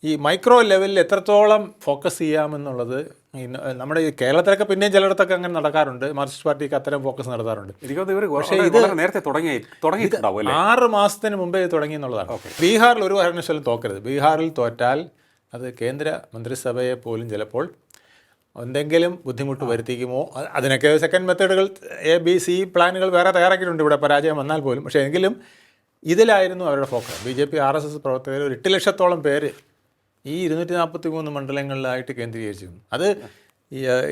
ഈ മൈക്രോ ലെവലിൽ എത്രത്തോളം ഫോക്കസ് ചെയ്യാമെന്നുള്ളത് നമ്മുടെ ഈ കേരളത്തിലൊക്കെ പിന്നെയും ചിലയിടത്തൊക്കെ അങ്ങനെ നടക്കാറുണ്ട്. മാർക്സിസ്റ്റ് പാർട്ടിക്ക് അത്തരം ഫോക്കസ് നടത്താറുണ്ട്. പക്ഷേ ഇത് നേരത്തെ തുടങ്ങിയിട്ടുണ്ടാവും അല്ലേ? 6 മാസത്തിന് മുമ്പേ തുടങ്ങി എന്നുള്ളതാണ്. ബീഹാറിൽ ഒരു കാരണവശാലും തോക്കരുത്. ബീഹാറിൽ തോറ്റാൽ അത് കേന്ദ്ര മന്ത്രിസഭയെ പോലും ചിലപ്പോൾ എന്തെങ്കിലും ബുദ്ധിമുട്ട് വരുത്തിക്കുമോ. അതിനൊക്കെ സെക്കൻഡ് മെത്തേഡുകൾ ABC പ്ലാനുകൾ വേറെ തയ്യാറാക്കിയിട്ടുണ്ട് ഇവിടെ പരാജയം വന്നാൽ പോലും. പക്ഷേ എങ്കിലും ഇതിലായിരുന്നു അവരുടെ ഫോക്കസ്. BJP RSS പ്രവർത്തകർ ഒരു 8 ലക്ഷത്തോളം പേര് ഈ 243 മണ്ഡലങ്ങളിലായിട്ട് കേന്ദ്രീകരിച്ചിരുന്നു. അത്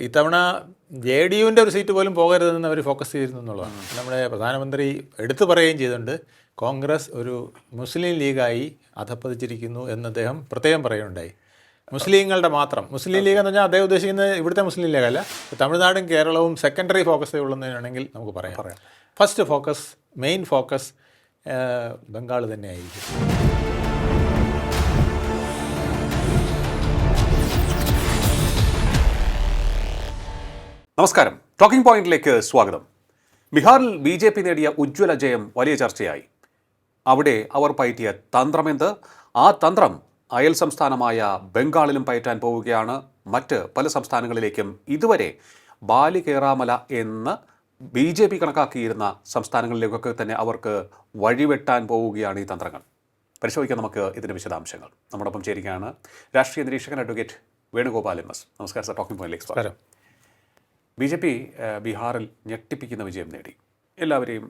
ഇത്തവണ JDUവിൻ്റെ ഒരു സീറ്റ് പോലും പോകരുതെന്ന് അവർ ഫോക്കസ് ചെയ്തിരുന്നു എന്നുള്ളതാണ്. നമ്മുടെ പ്രധാനമന്ത്രി എടുത്തു പറയുകയും ചെയ്തിട്ടുണ്ട്, കോൺഗ്രസ് ഒരു മുസ്ലിം ലീഗായി അധപ്പതിച്ചിരിക്കുന്നു എന്ന് അദ്ദേഹം പ്രത്യേകം പറയുകയുണ്ടായി. മുസ്ലിങ്ങളുടെ മാത്രം മുസ്ലിം ലീഗ് എന്ന് പറഞ്ഞാൽ അദ്ദേഹം ഉദ്ദേശിക്കുന്നത് ഇവിടുത്തെ മുസ്ലിം ലീഗല്ല, തമിഴ്നാടും കേരളവും സെക്കൻഡറി ഫോക്കസ് ഉള്ളതെന്നാണെങ്കിൽ നമുക്ക് പറയാം. First focus, main focus Bengal തന്നെയായിരിക്കും. നമസ്കാരം, ടോക്കിംഗ് പോയിന്റിലേക്ക് സ്വാഗതം. ബീഹാറിൽ BJP നേടിയ ഉജ്ജ്വല ജയം വലിയ ചർച്ചയായി. അവിടെ അവർ പയറ്റിയ തന്ത്രമെന്ത്? ആ തന്ത്രം അയൽ സംസ്ഥാനമായ ബംഗാളിലും പയറ്റാൻ പോവുകയാണ്. മറ്റ് പല സംസ്ഥാനങ്ങളിലേക്കും ഇതുവരെ ബാലി കേറാമല എന്ന് BJP കണക്കാക്കിയിരുന്ന സംസ്ഥാനങ്ങളിലേക്കൊക്കെ തന്നെ അവർക്ക് വഴിവെട്ടാൻ പോവുകയാണ് ഈ തന്ത്രങ്ങൾ. പരിശോധിക്കാം നമുക്ക് ഇതിൻ്റെ വിശദാംശങ്ങൾ. നമ്മോടൊപ്പം ചേരുകയാണ് രാഷ്ട്രീയ നിരീക്ഷകൻ അഡ്വക്കേറ്റ് വേണുഗോപാൽ MS. നമസ്കാരം സർ, ടോക്കിംഗ് പോയിന്റിലേക്ക് സ്വാഗതം. BJP ബീഹാറിൽ ഞെട്ടിപ്പിക്കുന്ന വിജയം നേടി. എല്ലാവരെയും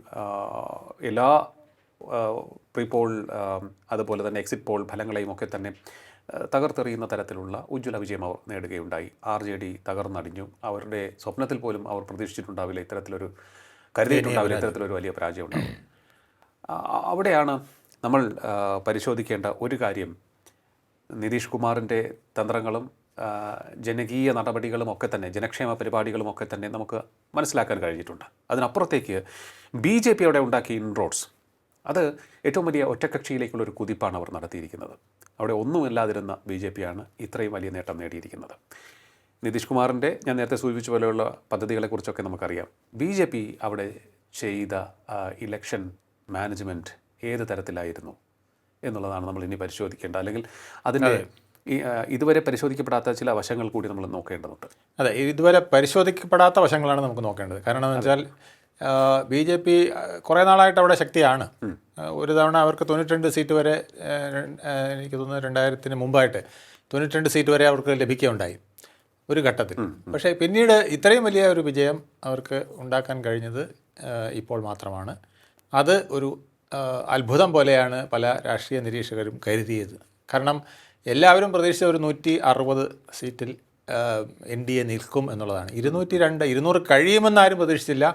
എല്ലാ പ്രീപോൾ അതുപോലെ തന്നെ എക്സിറ്റ് പോൾ ഫലങ്ങളെയും ഒക്കെ തന്നെ തകർത്തെറിയുന്ന തരത്തിലുള്ള ഉജ്ജ്വല വിജയം അവർ നേടുകയുണ്ടായി. RJD തകർന്നടിഞ്ഞു. അവരുടെ സ്വപ്നത്തിൽ പോലും അവർ പ്രതീക്ഷിച്ചിട്ടുണ്ടാവില്ല ഇത്തരത്തിലൊരു, കരുതിയിട്ടുണ്ടാവില്ല ഇത്തരത്തിലൊരു വലിയ പരാജയം ഉണ്ടാവും. അവിടെയാണ് നമ്മൾ പരിശോധിക്കേണ്ട ഒരു കാര്യം. നിതീഷ് കുമാറിൻ്റെ തന്ത്രങ്ങളും ജനകീയ നടപടികളും ഒക്കെ തന്നെ, ജനക്ഷേമ പരിപാടികളും ഒക്കെ തന്നെ നമുക്ക് മനസ്സിലാക്കാൻ കഴിഞ്ഞിട്ടുണ്ട്. അതിനപ്പുറത്തേക്ക് BJP അവിടെ ഉണ്ടാക്കിയ ഇൻറോഡ്സ്, അത് ഏറ്റവും വലിയ ഒറ്റക്കക്ഷിയിലേക്കുള്ളൊരു കുതിപ്പാണ് അവർ നടത്തിയിരിക്കുന്നത്. അവിടെ ഒന്നുമില്ലാതിരുന്ന BJP ആണ് ഇത്രയും വലിയ നേട്ടം നേടിയിരിക്കുന്നത്. നിതീഷ് കുമാറിൻ്റെ ഞാൻ നേരത്തെ സൂചിപ്പിച്ച പോലെയുള്ള പദ്ധതികളെക്കുറിച്ചൊക്കെ നമുക്കറിയാം. BJP അവിടെ ചെയ്ത ഇലക്ഷൻ മാനേജ്മെൻറ്റ് ഏത് തരത്തിലായിരുന്നു എന്നുള്ളതാണ് നമ്മൾ ഇനി പരിശോധിക്കേണ്ടത്. അല്ലെങ്കിൽ അതിൻ്റെ ഇതുവരെ പരിശോധിക്കപ്പെടാത്ത ചില വശങ്ങൾ കൂടി നമ്മൾ നോക്കേണ്ടതുണ്ട്. അതെ, ഇതുവരെ പരിശോധിക്കപ്പെടാത്ത വശങ്ങളാണ് നമുക്ക് നോക്കേണ്ടത്. കാരണം എന്ന് വെച്ചാൽ BJP കുറേ നാളായിട്ട് അവിടെ ശക്തിയാണ്. ഒരു തവണ അവർക്ക് 92 സീറ്റ് വരെ, എനിക്ക് തോന്നുന്നു 2000-ന് മുമ്പായിട്ട് 92 സീറ്റ് വരെ അവർക്ക് ലഭിക്കുകയുണ്ടായി ഒരു ഘട്ടത്തിൽ. പക്ഷേ പിന്നീട് ഇത്രയും വലിയ ഒരു വിജയം അവർക്ക് ഉണ്ടാക്കാൻ കഴിഞ്ഞത് ഇപ്പോൾ മാത്രമാണ്. അത് ഒരു അത്ഭുതം പോലെയാണ് പല രാഷ്ട്രീയ നിരീക്ഷകരും കരുതിയത്. കാരണം എല്ലാവരും പ്രതീക്ഷിച്ച ഒരു 160 സീറ്റിൽ NDA നിൽക്കും എന്നുള്ളതാണ്. 202 കഴിയുമെന്ന് ആരും പ്രതീക്ഷിച്ചില്ല.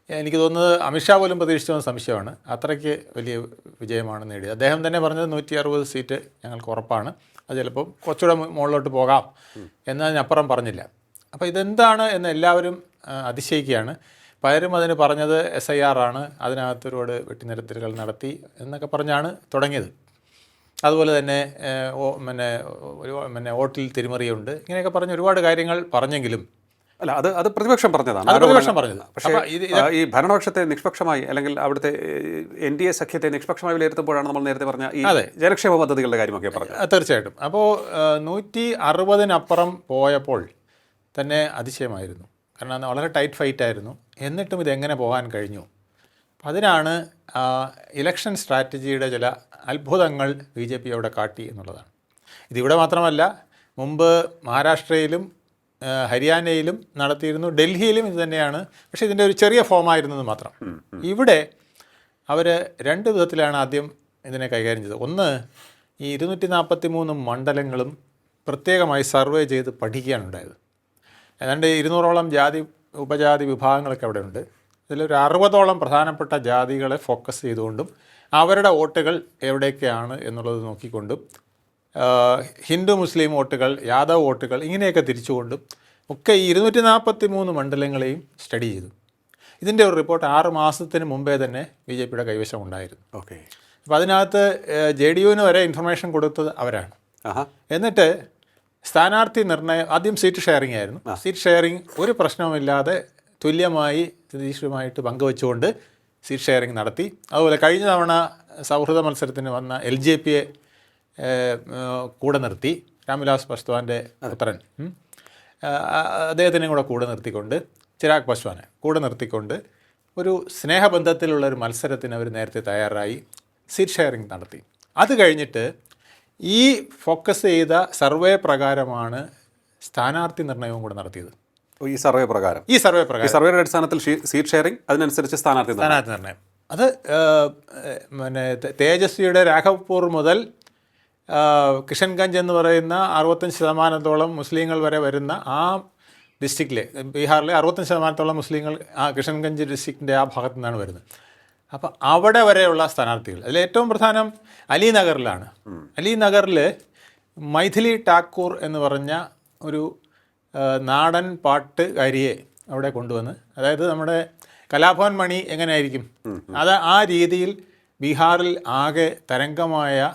എനിക്ക് തോന്നുന്നത് അമിത്ഷാ പോലും പ്രതീക്ഷിച്ചതെന്ന് സംശയമാണ്. അത്രയ്ക്ക് വലിയ വിജയമാണ് നേടിയത്. അദ്ദേഹം തന്നെ പറഞ്ഞത് 160 സീറ്റ് ഞങ്ങൾക്ക് ഉറപ്പാണ്, അത് ചിലപ്പോൾ കുറച്ചുകൂടെ മുകളിലോട്ട് പോകാം എന്നതിനപ്പുറം പറഞ്ഞില്ല. അപ്പോൾ ഇതെന്താണ് എന്ന് എല്ലാവരും അതിശയിക്കുകയാണ്. പലരും അതിന് പറഞ്ഞത് SIR ആണ്, അതിനകത്ത് ഒരുപാട് വെട്ടിനിരത്തലുകൾ നടത്തി എന്നൊക്കെ പറഞ്ഞാണ് തുടങ്ങിയത്. അതുപോലെ തന്നെ വോട്ടിൽ തിരിമറിയുണ്ട്, ഇങ്ങനെയൊക്കെ പറഞ്ഞ് ഒരുപാട് കാര്യങ്ങൾ പറഞ്ഞെങ്കിലും അല്ല, അത് പ്രതിപക്ഷം പറഞ്ഞതാണ്. പ്രതിപക്ഷം പറഞ്ഞത്. പക്ഷേ ഈ ഭരണപക്ഷത്തെ നിഷ്പക്ഷമായി, അല്ലെങ്കിൽ അവിടുത്തെ NDA സഖ്യത്തെ നിഷ്പക്ഷമായി വിലയിരുത്തുമ്പോഴാണ് നമ്മൾ നേരത്തെ പറഞ്ഞ ഈ ജനക്ഷേമ പദ്ധതികളുടെ കാര്യമൊക്കെ പറഞ്ഞത്. തീർച്ചയായിട്ടും. അപ്പോൾ 160-നപ്പുറം പോയപ്പോൾ തന്നെ അതിശയമായിരുന്നു. കാരണം വളരെ ടൈറ്റ് ഫൈറ്റ് ആയിരുന്നു. എന്നിട്ടും ഇതെങ്ങനെ പോകാൻ കഴിഞ്ഞു? അതിനാണ് ഇലക്ഷൻ സ്ട്രാറ്റജിയുടെ ചില അത്ഭുതങ്ങൾ BJP അവിടെ കാട്ടി എന്നുള്ളതാണ്. ഇതിവിടെ മാത്രമല്ല, മുമ്പ് മഹാരാഷ്ട്രയിലും ഹരിയാനയിലും നടത്തിയിരുന്നു, ഡൽഹിയിലും ഇത് തന്നെയാണ്. പക്ഷേ ഇതിൻ്റെ ഒരു ചെറിയ ഫോമായിരുന്നത് മാത്രം. ഇവിടെ അവർ 2 വിധത്തിലാണ് ആദ്യം ഇതിനെ കൈകാര്യം ചെയ്തത്. ഒന്ന്, ഈ 243 മണ്ഡലങ്ങളും പ്രത്യേകമായി സർവേ ചെയ്ത് പഠിക്കുകയാണ് ഉണ്ടായത്. ഏതാണ്ട് 200ഓളം ഉപജാതി വിഭാഗങ്ങളൊക്കെ അവിടെ ഉണ്ട്. ഇതിലൊരു 60ഓളം പ്രധാനപ്പെട്ട ജാതികളെ ഫോക്കസ് ചെയ്തുകൊണ്ടും അവരുടെ വോട്ടുകൾ എവിടെയൊക്കെയാണ് എന്നുള്ളത് നോക്കിക്കൊണ്ടും ഹിന്ദു മുസ്ലിം വോട്ടുകൾ, യാദവ് വോട്ടുകൾ, ഇങ്ങനെയൊക്കെ തിരിച്ചുകൊണ്ടും ഒക്കെ ഈ 243 മണ്ഡലങ്ങളെയും സ്റ്റഡി ചെയ്തു. ഇതിൻ്റെ ഒരു റിപ്പോർട്ട് 6 മാസത്തിന് മുമ്പേ തന്നെ BJPയുടെ കൈവശം ഉണ്ടായിരുന്നു. ഓക്കെ. അപ്പോൾ അതിനകത്ത് JDUവിന് വരെ ഇൻഫർമേഷൻ കൊടുത്തത് അവരാണ്. എന്നിട്ട് സ്ഥാനാർത്ഥി നിർണയം, ആദ്യം സീറ്റ് ഷെയറിംഗ് ആയിരുന്നു. സീറ്റ് ഷെയറിംഗ് ഒരു പ്രശ്നവുമില്ലാതെ തുല്യമായി നിതീഷുമായിട്ട് പങ്കുവെച്ചുകൊണ്ട് സീറ്റ് ഷെയറിംഗ് നടത്തി. അതുപോലെ കഴിഞ്ഞ തവണ സൗഹൃദ മത്സരത്തിന് വന്ന LJPയെ കൂടെ നിർത്തി, രാംവിലാസ് പസ്വാൻ്റെ പുത്രൻ, അദ്ദേഹത്തിനെയും കൂടെ നിർത്തിക്കൊണ്ട്, ചിരാഗ് പസ്വാനെ കൂടെ നിർത്തിക്കൊണ്ട് ഒരു സ്നേഹബന്ധത്തിലുള്ള ഒരു മത്സരത്തിന് അവർ നേരത്തെ തയ്യാറായി സീറ്റ് ഷെയറിംഗ് നടത്തി. അത് കഴിഞ്ഞിട്ട് ഈ ഫോക്കസ് ചെയ്ത സർവേ പ്രകാരമാണ് സ്ഥാനാർത്ഥി നിർണയവും കൂടെ നടത്തിയത്. ഈ സർവേ പ്രകാരം സർവേയുടെ അടിസ്ഥാനത്തിൽ സീറ്റ് ഷെയറിംഗ്, അതിനനുസരിച്ച് സ്ഥാനാർത്ഥി നിർണയം. അത് പിന്നെ തേജസ്വിയുടെ രാഘവ്പൂർ മുതൽ കിഷൻഗഞ്ച് എന്ന് പറയുന്ന 65% മുസ്ലിങ്ങൾ വരെ വരുന്ന ആ ഡിസ്ട്രിക്റ്റിൽ, ബീഹാറിലെ 65% മുസ്ലിങ്ങൾ ആ കിഷൻഗഞ്ച് ഡിസ്ട്രിക്റ്റിൻ്റെ ആ ഭാഗത്തു നിന്നാണ് വരുന്നത്. അപ്പോൾ അവിടെ വരെയുള്ള സ്ഥാനാർത്ഥികൾ, അതിൽ ഏറ്റവും പ്രധാനം അലിനഗറിലാണ്. അലിനഗറിൽ മൈഥിലി ഠാക്കൂർ എന്ന് പറഞ്ഞ ഒരു നാടൻ പാട്ടുകാരിയെ അവിടെ കൊണ്ടുവന്ന്, അതായത് നമ്മുടെ കലാഭവൻ മണി എങ്ങനെയായിരിക്കും അത് ആ രീതിയിൽ ബീഹാറിൽ ആകെ തരംഗമായ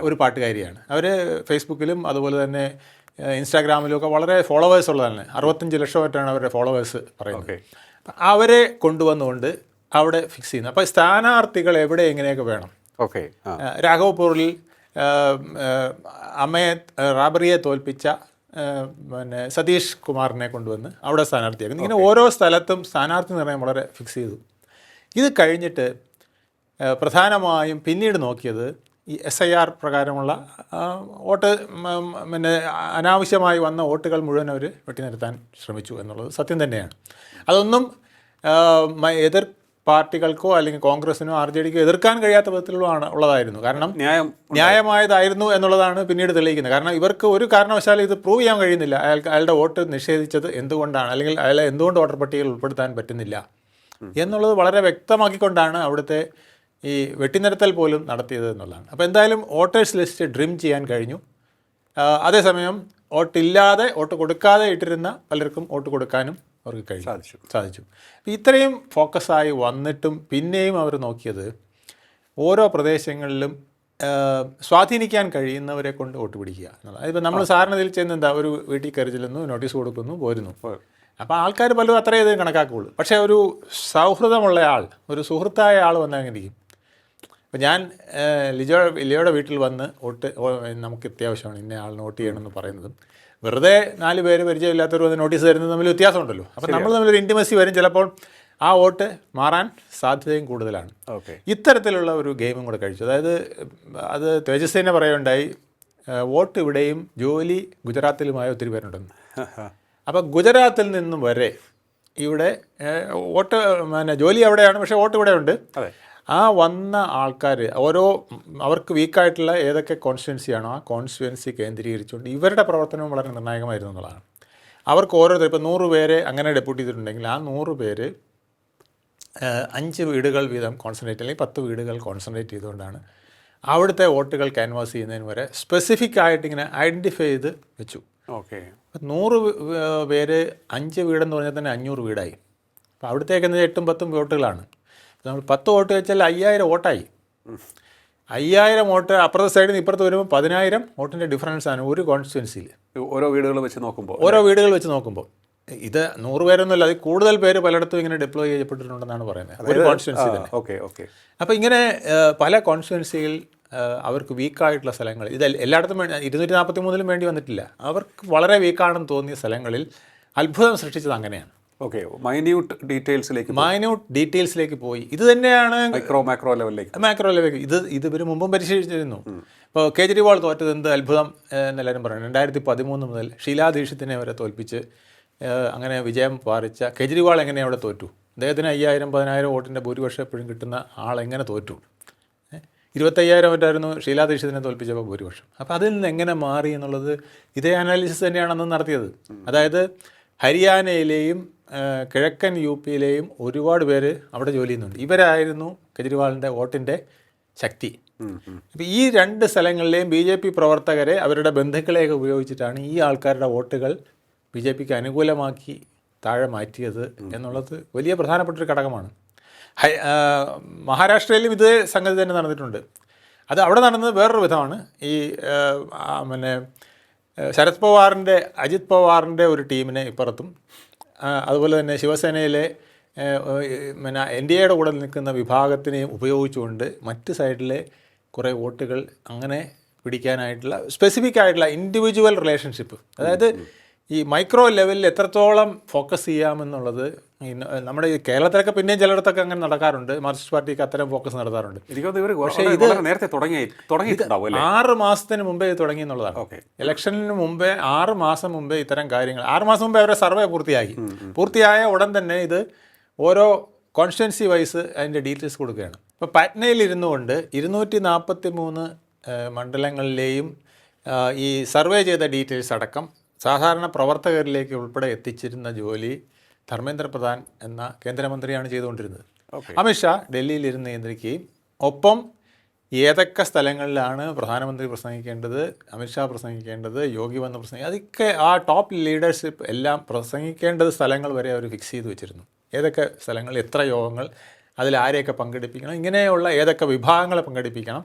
ഒരു പാട്ടുകാരിയാണ്. അവർ ഫേസ്ബുക്കിലും അതുപോലെ തന്നെ ഇൻസ്റ്റാഗ്രാമിലും ഒക്കെ വളരെ ഫോളോവേഴ്സ് ഉള്ളതാണ്. 65 ലക്ഷമായിട്ടാണ് അവരുടെ ഫോളോവേഴ്സ് പറയുന്നത്. അവരെ കൊണ്ടുവന്നുകൊണ്ട് അവിടെ ഫിക്സ് ചെയ്യുന്നത്. അപ്പോൾ സ്ഥാനാർത്ഥികൾ എവിടെ എങ്ങനെയൊക്കെ വേണം. രാഘവ്പൂരിൽ റാബറിയെ തോൽപ്പിച്ച പിന്നെ സതീഷ് കുമാറിനെ കൊണ്ടുവന്ന് അവിടെ സ്ഥാനാർത്ഥിയാക്കുന്നു. ഇങ്ങനെ ഓരോ സ്ഥലത്തും സ്ഥാനാർത്ഥി നിർണയം വളരെ ഫിക്സ് ചെയ്തു. ഇത് കഴിഞ്ഞിട്ട് പ്രധാനമായും പിന്നീട് നോക്കിയത് ഈ SIR പ്രകാരമുള്ള വോട്ട്, പിന്നെ അനാവശ്യമായി വന്ന വോട്ടുകൾ മുഴുവൻ അവർ വെട്ടിനിർത്താൻ ശ്രമിച്ചു എന്നുള്ളത് സത്യം തന്നെയാണ്. അതൊന്നും എതിർ പാർട്ടികൾക്കോ അല്ലെങ്കിൽ കോൺഗ്രസിനോ RJDക്കോ എതിർക്കാൻ കഴിയാത്ത ഉള്ളതായിരുന്നു. കാരണം ന്യായമായതായിരുന്നു എന്നുള്ളതാണ് പിന്നീട് തെളിയിക്കുന്നത്. കാരണം ഇവർക്ക് ഒരു കാരണവശാലും ഇത് പ്രൂവ് ചെയ്യാൻ കഴിയുന്നില്ല. അയാളുടെ വോട്ട് നിഷേധിച്ചത് എന്തുകൊണ്ടാണ്, അല്ലെങ്കിൽ അയാളെ എന്തുകൊണ്ട് വോട്ടർ പട്ടികയിൽ ഉൾപ്പെടുത്താൻ പറ്റുന്നില്ല എന്നുള്ളത് വളരെ വ്യക്തമാക്കിക്കൊണ്ടാണ് അവിടുത്തെ ഈ വെട്ടിനിരത്തൽ പോലും നടത്തിയത് എന്നുള്ളതാണ്. അപ്പോൾ എന്തായാലും വോട്ടേഴ്സ് ലിസ്റ്റ് ഡ്രിം ചെയ്യാൻ കഴിഞ്ഞു. അതേസമയം വോട്ടില്ലാതെ, വോട്ട് കൊടുക്കാതെ ഇട്ടിരുന്ന പലർക്കും വോട്ട് കൊടുക്കാനും അവർക്ക് സാധിച്ചു. ഇത്രയും ഫോക്കസായി വന്നിട്ടും പിന്നെയും അവർ നോക്കിയത് ഓരോ പ്രദേശങ്ങളിലും സ്വാധീനിക്കാൻ കഴിയുന്നവരെ കൊണ്ട് വോട്ട് പിടിക്കുക എന്നുള്ളത്. അതിപ്പോൾ നമ്മൾ സാറിന് ഇതിൽ ചെയ്യുന്ന എന്താ, ഒരു വീട്ടിൽ കയറി ചെല്ലുന്നു, നോട്ടീസ് കൊടുക്കുന്നു, പോരുന്നു. അപ്പോൾ ആൾക്കാർ പലരും അത്രയും ഇത് കണക്കാക്കുള്ളൂ. പക്ഷേ ഒരു സൗഹൃദമുള്ള ആൾ, ഒരു സുഹൃത്തായ ആൾ വന്നെങ്കിൽ, അപ്പോൾ ഞാൻ ലിയോയുടെ വീട്ടിൽ വന്ന് വോട്ട് നമുക്ക് അത്യാവശ്യമാണ്, ഇന്ന ആളിന് വോട്ട് ചെയ്യണമെന്ന് പറയുന്നതും വെറുതെ 4 പേര് പരിചയമില്ലാത്തവർ വന്ന് നോട്ടീസ് തരുന്നത് തമ്മിൽ വ്യത്യാസമുണ്ടല്ലോ. അപ്പോൾ നമ്മൾ തമ്മിലൊരു ഇൻറ്റിമസി വരും. ചിലപ്പോൾ ആ വോട്ട് മാറാൻ സാധ്യതയും കൂടുതലാണ്. ഇത്തരത്തിലുള്ള ഒരു ഗെയിമും കൂടെ കഴിച്ചു. അതായത് അത് തേജസ് തന്നെ പറയുകയുണ്ടായി, വോട്ട് ഇവിടെയും ജോലി ഗുജറാത്തിലുമായ ഒത്തിരി പേരുണ്ടെന്ന്. അപ്പോൾ ഗുജറാത്തിൽ നിന്നും വരെ ഇവിടെ വോട്ട്, പിന്നെ ജോലി അവിടെയാണ്, പക്ഷേ വോട്ട് ഇവിടെ ഉണ്ട്. ആ വന്ന ആൾക്കാർ അവർക്ക് വീക്കായിട്ടുള്ള ഏതൊക്കെ കോൺസ്റ്റിറ്റ്യുവൻസിയാണോ ആ കോൺസ്റ്റിറ്റ്യുവൻസി കേന്ദ്രീകരിച്ചുകൊണ്ട് ഇവരുടെ പ്രവർത്തനവും വളരെ നിർണായകമായിരുന്നു എന്നുള്ളതാണ്. അവർക്ക് ഓരോരുത്തർ, ഇപ്പോൾ 100 പേരെ അങ്ങനെ ഡെപ്യൂട്ട് ചെയ്തിട്ടുണ്ടെങ്കിൽ ആ 100 പേര് 5 വീടുകൾ വീതം കോൺസെൻട്രേറ്റ്, അല്ലെങ്കിൽ 10 വീടുകൾ കോൺസെൻട്രേറ്റ് ചെയ്തുകൊണ്ടാണ് അവിടുത്തെ വോട്ടുകൾ ക്യാൻവാസ് ചെയ്യുന്നതിന് വരെ സ്പെസിഫിക് ആയിട്ട് ഇങ്ങനെ ഐഡൻറ്റിഫൈ ചെയ്ത് വെച്ചു. 100 പേര് 5 വീടെന്ന് പറഞ്ഞാൽ തന്നെ 500 വീടായി. അപ്പോൾ അവിടുത്തേക്ക് 8-10 വോട്ടുകളാണ്. നമ്മൾ 10 വോട്ട് വെച്ചാൽ 5000 വോട്ടായി. 5000 വോട്ട് അപ്പുറത്തെ സൈഡിൽ നിന്ന് ഇപ്പുറത്ത് വരുമ്പോൾ 10000 വോട്ടിൻ്റെ ഡിഫറൻസാണ് ഒരു കോൺസ്റ്റിറ്റ്യുവൻസിയിൽ. ഓരോ വീടുകൾ വെച്ച് നോക്കുമ്പോൾ ഇത് 100 പേരൊന്നുമല്ല, അതിൽ കൂടുതൽ പേര് പലയിടത്തും ഇങ്ങനെ ഡിപ്ലോയ് ചെയ്യപ്പെട്ടിട്ടുണ്ടെന്നാണ് പറയുന്നത് ഒരു കോൺസ്റ്റിറ്റ്യുവൻസി തന്നെ. അപ്പോൾ ഇങ്ങനെ പല കോൺസ്റ്റിറ്റ്യുവൻസിയിൽ അവർക്ക് വീക്കായിട്ടുള്ള സ്ഥലങ്ങൾ, ഇത് എല്ലായിടത്തും 243 വേണ്ടി വന്നിട്ടില്ല, അവർക്ക് വളരെ വീക്കാണെന്ന് തോന്നിയ സ്ഥലങ്ങളിൽ അത്ഭുതം സൃഷ്ടിച്ചത് അങ്ങനെയാണ്. മൈന്യൂട്ട് ഡീറ്റെയിൽസിലേക്ക് പോയി. ഇത് തന്നെയാണ് മാക്രോ ലെവലിലേക്ക് ഇത് ഇവർ മുമ്പും പരിശീലിച്ചിരുന്നു. ഇപ്പോൾ കേജ്രിവാൾ തോറ്റത് എന്ത് അത്ഭുതം എന്നെല്ലാവരും പറയുന്നത്. 2013 മുതൽ ഷീലാ ദീക്ഷിത്തിനെ വരെ തോൽപ്പിച്ച് അങ്ങനെ വിജയം പാറിച്ച കേജ്രിവാൾ എങ്ങനെ അവിടെ തോറ്റു? അദ്ദേഹത്തിന് 5000-10000 വോട്ടിൻ്റെ ഭൂരിപക്ഷം എപ്പോഴും കിട്ടുന്ന ആളെങ്ങനെ തോറ്റു? 25,000 വോട്ടായിരുന്നു ഷീലാ ദീക്ഷിത്തിനെ തോൽപ്പിച്ചപ്പോൾ ഭൂരിപക്ഷം. അപ്പോൾ അതിൽ നിന്ന് എങ്ങനെ മാറി എന്നുള്ളത് ഇതേ അനാലിസിസ് തന്നെയാണ് അന്ന് നടത്തിയത്. അതായത് ഹരിയാനയിലെയും കിഴക്കൻ UPയിലെയും ഒരുപാട് പേര് അവിടെ ജോലി ചെയ്യുന്നുണ്ട്. ഇവരായിരുന്നു കേജ്രിവാളിൻ്റെ വോട്ടിൻ്റെ ശക്തി. അപ്പോൾ ഈ 2 സ്ഥലങ്ങളിലെയും BJP പ്രവർത്തകരെ, അവരുടെ ബന്ധുക്കളെയൊക്കെ ഉപയോഗിച്ചിട്ടാണ് ഈ ആൾക്കാരുടെ വോട്ടുകൾ BJPക്ക് അനുകൂലമാക്കി താഴെ മാറ്റിയത് എന്നുള്ളത് വലിയ പ്രധാനപ്പെട്ടൊരു ഘടകമാണ്. മഹാരാഷ്ട്രയിലും ഇതേ സംഗതി തന്നെ നടന്നിട്ടുണ്ട്. അത് അവിടെ നടന്നത് വേറൊരു വിധമാണ്. ഈ പിന്നെ ശരത് പവാറിൻ്റെ, അജിത് പവാറിൻ്റെ ഒരു ടീമിനെ ഇപ്പുറത്തും, അതുപോലെ തന്നെ ശിവസേനയിലെ പിന്നെ NDAയുടെ കൂടെ നിൽക്കുന്ന വിഭാഗത്തിനെയും ഉപയോഗിച്ചുകൊണ്ട് മറ്റ് സൈഡിലെ കുറേ വോട്ടുകൾ അങ്ങനെ പിടിക്കാനായിട്ടുള്ള സ്പെസിഫിക് ആയിട്ടുള്ള ഇൻഡിവിജ്വൽ റിലേഷൻഷിപ്പ്, അതായത് ഈ മൈക്രോ ലെവലിൽ എത്രത്തോളം ഫോക്കസ് ചെയ്യാമെന്നുള്ളത് നമ്മുടെ ഈ കേരളത്തിലൊക്കെ പിന്നെയും ചിലയിടത്തൊക്കെ അങ്ങനെ നടക്കാറുണ്ട്. മാർക്സിസ്റ്റ് പാർട്ടിക്ക് അത്തരം ഫോക്കസ് നടത്താറുണ്ട്. പക്ഷേ ഇത് നേരത്തെ തുടങ്ങിയിട്ടുണ്ടാവും അല്ലേ? 6 മാസത്തിന് മുമ്പേ ഇത് തുടങ്ങി എന്നുള്ളതാണ്. ഇലക്ഷന് മുമ്പേ 6 മാസം മുമ്പേ ഇത്തരം കാര്യങ്ങൾ, 6 മാസം മുമ്പേ അവരുടെ സർവേ പൂർത്തിയായ ഉടൻ തന്നെ ഇത് ഓരോ കോൺസ്റ്റിറ്റ്യുവൻസി വൈസ് അതിൻ്റെ ഡീറ്റെയിൽസ് കൊടുക്കുകയാണ്. ഇപ്പോൾ പാറ്റ്നയിൽ ഇരുന്നു കൊണ്ട് 243 മണ്ഡലങ്ങളിലെയും ഈ സർവേ ചെയ്ത ഡീറ്റെയിൽസ് അടക്കം സാധാരണ പ്രവർത്തകരിലേക്ക് ഉൾപ്പെടെ എത്തിച്ചിരുന്ന ജോലി ധർമ്മേന്ദ്ര പ്രധാൻ എന്ന കേന്ദ്രമന്ത്രിയാണ് ചെയ്തുകൊണ്ടിരുന്നത്. അമിത്ഷാ ഡൽഹിയിലിരുന്ന് നിയന്ത്രിക്കുകയും ഒപ്പം ഏതൊക്കെ സ്ഥലങ്ങളിലാണ് പ്രധാനമന്ത്രി പ്രസംഗിക്കേണ്ടത്, അമിത്ഷാ പ്രസംഗിക്കേണ്ടത്, യോഗി വന്ന് അതൊക്കെ ആ ടോപ്പ് ലീഡർഷിപ്പ് എല്ലാം പ്രസംഗിക്കേണ്ടത് സ്ഥലങ്ങൾ വരെ അവർ ഫിക്സ് ചെയ്ത് വെച്ചിരുന്നു. ഏതൊക്കെ സ്ഥലങ്ങൾ, എത്ര യോഗങ്ങൾ, അതിൽ ആരെയൊക്കെ പങ്കെടുപ്പിക്കണം, ഇങ്ങനെയുള്ള ഏതൊക്കെ വിഭാഗങ്ങളെ പങ്കെടുപ്പിക്കണം,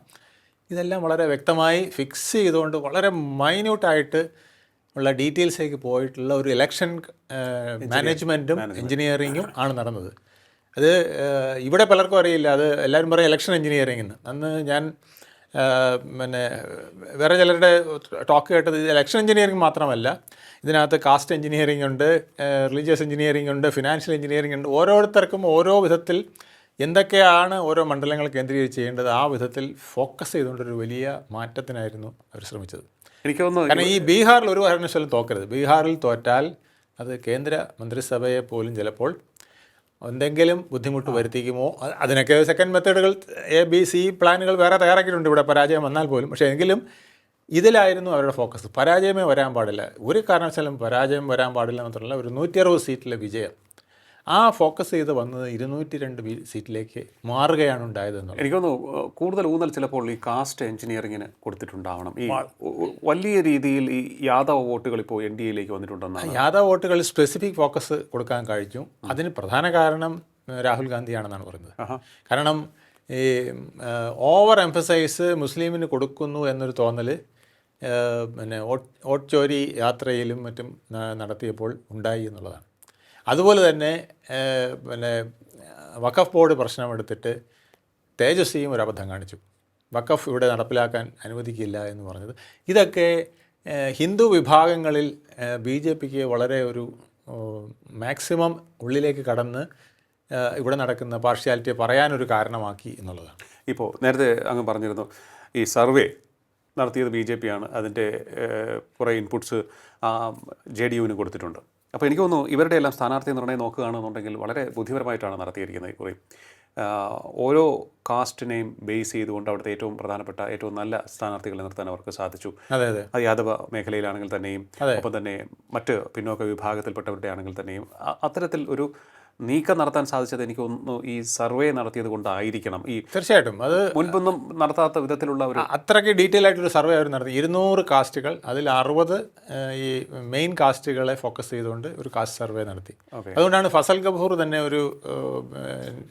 ഇതെല്ലാം വളരെ വ്യക്തമായി ഫിക്സ് ചെയ്തുകൊണ്ട് വളരെ മൈന്യൂട്ടായിട്ട് ഉള്ള ഡീറ്റെയിൽസിലേക്ക് പോയിട്ടുള്ള ഒരു ഇലക്ഷൻ മാനേജ്മെൻറ്റും എൻജിനീയറിങ്ങും ആണ് നടന്നത്. അത് ഇവിടെ പലർക്കും അറിയില്ല. അത് എല്ലാവരും പറയും ഇലക്ഷൻ എൻജിനീയറിംഗ് എന്ന്. അന്ന് ഞാൻ പിന്നെ വേറെ ചിലരുടെ ടോക്ക് കേട്ടത് ഇത് ഇലക്ഷൻ എൻജിനീയറിംഗ് മാത്രമല്ല, ഇതിനകത്ത് കാസ്റ്റ് എൻജിനീയറിംഗ് ഉണ്ട്, റിലീജിയസ് എൻജിനീയറിംഗ് ഉണ്ട്, ഫിനാൻഷ്യൽ എൻജിനീയറിംഗ് ഉണ്ട്. ഓരോരുത്തർക്കും ഓരോ വിധത്തിൽ എന്തൊക്കെയാണ് ഓരോ മണ്ഡലങ്ങൾ കേന്ദ്രീകരിച്ച് ചെയ്യേണ്ടത് ആ വിധത്തിൽ ഫോക്കസ് ചെയ്തുകൊണ്ടൊരു വലിയ മാറ്റത്തിനായിരുന്നു അവർ ശ്രമിച്ചത്. എനിക്ക് തോന്നുന്നു കാരണം ഈ ബീഹാറിൽ ഒരു കാരണവശാലും തോക്കരുത്. ബീഹാറിൽ തോറ്റാൽ അത് കേന്ദ്ര മന്ത്രിസഭയെ പോലും ചിലപ്പോൾ എന്തെങ്കിലും ബുദ്ധിമുട്ട് വരുത്തിക്കുമോ. അതിനൊക്കെ സെക്കൻഡ് മെത്തേഡുകൾ ABC പ്ലാനുകൾ വേറെ തയ്യാറാക്കിയിട്ടുണ്ട് ഇവിടെ പരാജയം വന്നാൽ പോലും. പക്ഷേ എങ്കിലും ഇതിലായിരുന്നു അവരുടെ ഫോക്കസ്. പരാജയമേ വരാൻ പാടില്ല, ഒരു കാരണവശാലും പരാജയം വരാൻ പാടില്ല മാത്രമല്ല ഒരു 160 സീറ്റിലെ വിജയം. ആ ഫോക്കസ് ചെയ്ത് വന്നത് 202 സീറ്റിലേക്ക് മാറുകയാണ് ഉണ്ടായതെന്നുള്ളത്. എനിക്കൊന്ന് കൂടുതൽ ഊന്നൽ ചിലപ്പോൾ ഈ കാസ്റ്റ് എഞ്ചിനീയറിങ്ങിന് കൊടുത്തിട്ടുണ്ടാവണം. ഈ വലിയ രീതിയിൽ ഈ യാദവ് വോട്ടുകൾ ഇപ്പോൾ NDAയിലേക്ക് വന്നിട്ടുണ്ടെന്നാണ്. യാദവ് വോട്ടുകൾ സ്പെസിഫിക് ഫോക്കസ് കൊടുക്കാൻ കഴിഞ്ഞു. അതിന് പ്രധാന കാരണം രാഹുൽ ഗാന്ധിയാണെന്നാണ് പറയുന്നത്. കാരണം ഈ ഓവർ എംഫസൈസ് മുസ്ലിമിന് കൊടുക്കുന്നു എന്നൊരു തോന്നൽ പിന്നെ വോട്ട് ചോരി യാത്രയിലും മറ്റും നടത്തിയപ്പോൾ ഉണ്ടായി എന്നുള്ളതാണ്. അതുപോലെ തന്നെ പിന്നെ വഖഫ് ബോർഡ് പ്രശ്നമെടുത്തിട്ട് തേജസ്വിയും ഒരു അബദ്ധം കാണിച്ചു. വഖഫ് ഇവിടെ നടപ്പിലാക്കാൻ അനുവദിക്കില്ല എന്ന് പറഞ്ഞത്. ഇതൊക്കെ ഹിന്ദു വിഭാഗങ്ങളിൽ BJPക്ക് വളരെ ഒരു മാക്സിമം ഉള്ളിലേക്ക് കടന്ന് ഇവിടെ നടക്കുന്ന പാർഷ്യാലിറ്റിയെ പറയാനൊരു കാരണമാക്കി എന്നുള്ളതാണ്. ഇപ്പോൾ നേരത്തെ അങ്ങ് പറഞ്ഞിരുന്നു ഈ സർവേ നടത്തിയത് BJP ആണ്. അതിൻ്റെ കുറേ ഇൻപുട്സ് JDUവിന് കൊടുത്തിട്ടുണ്ട്. അപ്പോൾ എനിക്ക് തോന്നുന്നു ഇവരുടെ എല്ലാം സ്ഥാനാർത്ഥി നിർണ്ണയം നോക്കുകയാണെന്നുണ്ടെങ്കിൽ വളരെ ബുദ്ധിപരമായിട്ടാണ് നടത്തിയിരിക്കുന്നത്. ഇക്കുറി ഓരോ കാസ്റ്റിനെയും ബേസ് ചെയ്തുകൊണ്ട് അവിടുത്തെ ഏറ്റവും പ്രധാനപ്പെട്ട ഏറ്റവും നല്ല സ്ഥാനാർത്ഥികളെ നിർത്താൻ അവർക്ക് സാധിച്ചു. അത് യാദവ മേഖലയിലാണെങ്കിൽ തന്നെയും ഒപ്പം തന്നെ മറ്റ് പിന്നോക്ക വിഭാഗത്തിൽപ്പെട്ടവരുടെ ആണെങ്കിൽ തന്നെയും അത്തരത്തിൽ ഒരു നീക്കം നടത്താൻ സാധിച്ചത് എനിക്ക് തോന്നുന്നു ഈ സർവേ നടത്തിയത് കൊണ്ടായിരിക്കണം. ഈ തീർച്ചയായിട്ടും അത് മുൻപൊന്നും നടത്താത്ത വിധത്തിലുള്ള ഒരു അത്രയ്ക്ക് ഡീറ്റെയിൽ ആയിട്ടൊരു സർവേ അവർ നടത്തി. 200 കാസ്റ്റുകൾ, അതിൽ 60 ഈ മെയിൻ കാസ്റ്റുകളെ ഫോക്കസ് ചെയ്തുകൊണ്ട് ഒരു കാസ്റ്റ് സർവേ നടത്തി. അതുകൊണ്ടാണ് ഫസൽ ഗഫൂർ തന്നെ ഒരു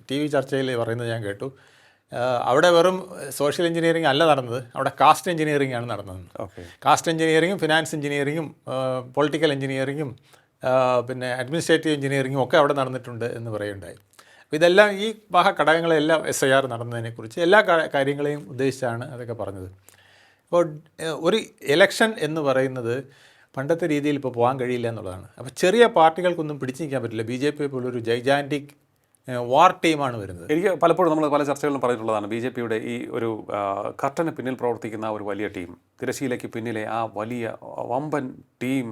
TV ചർച്ചയിൽ പറയുന്നത് ഞാൻ കേട്ടു. അവിടെ വെറും സോഷ്യൽ എഞ്ചിനീയറിംഗ് അല്ല നടന്നത്, അവിടെ കാസ്റ്റ് എഞ്ചിനീയറിംഗ് ആണ് നടന്നത്. കാസ്റ്റ് എഞ്ചിനീയറിംഗും ഫിനാൻസ് എഞ്ചിനീയറിംഗും പൊളിറ്റിക്കൽ എഞ്ചിനീയറിംഗും പിന്നെ അഡ്മിനിസ്ട്രേറ്റീവ് എഞ്ചിനീയറിംഗും ഒക്കെ അവിടെ നടന്നിട്ടുണ്ട് എന്ന് പറയുണ്ടായി. അപ്പോൾ ഇതെല്ലാം ഈ ഘടകങ്ങളെല്ലാം SIR നടന്നതിനെക്കുറിച്ച് എല്ലാ കാര്യങ്ങളെയും ഉദ്ദേശിച്ചാണ് അതൊക്കെ പറഞ്ഞത്. അപ്പോൾ ഒരു ഇലക്ഷൻ എന്ന് പറയുന്നത് പണ്ടത്തെ രീതിയിൽ ഇപ്പോൾ പോകാൻ കഴിയില്ല എന്നുള്ളതാണ്. അപ്പോൾ ചെറിയ പാർട്ടികൾക്കൊന്നും പിടിച്ചു നിൽക്കാൻ പറ്റില്ല. BJP പോലൊരു ജൈജാൻറ്റിക് വാർ ടീമാണ് വരുന്നത്. എനിക്ക് പലപ്പോഴും നമ്മൾ പല ചർച്ചകളിലും പറഞ്ഞിട്ടുള്ളതാണ് BJPയുടെ ഈ ഒരു കർട്ടന് പിന്നിൽ പ്രവർത്തിക്കുന്ന ഒരു വലിയ ടീം, തിരശ്ശീലയ്ക്ക് പിന്നിലെ ആ വലിയ വമ്പൻ ടീം,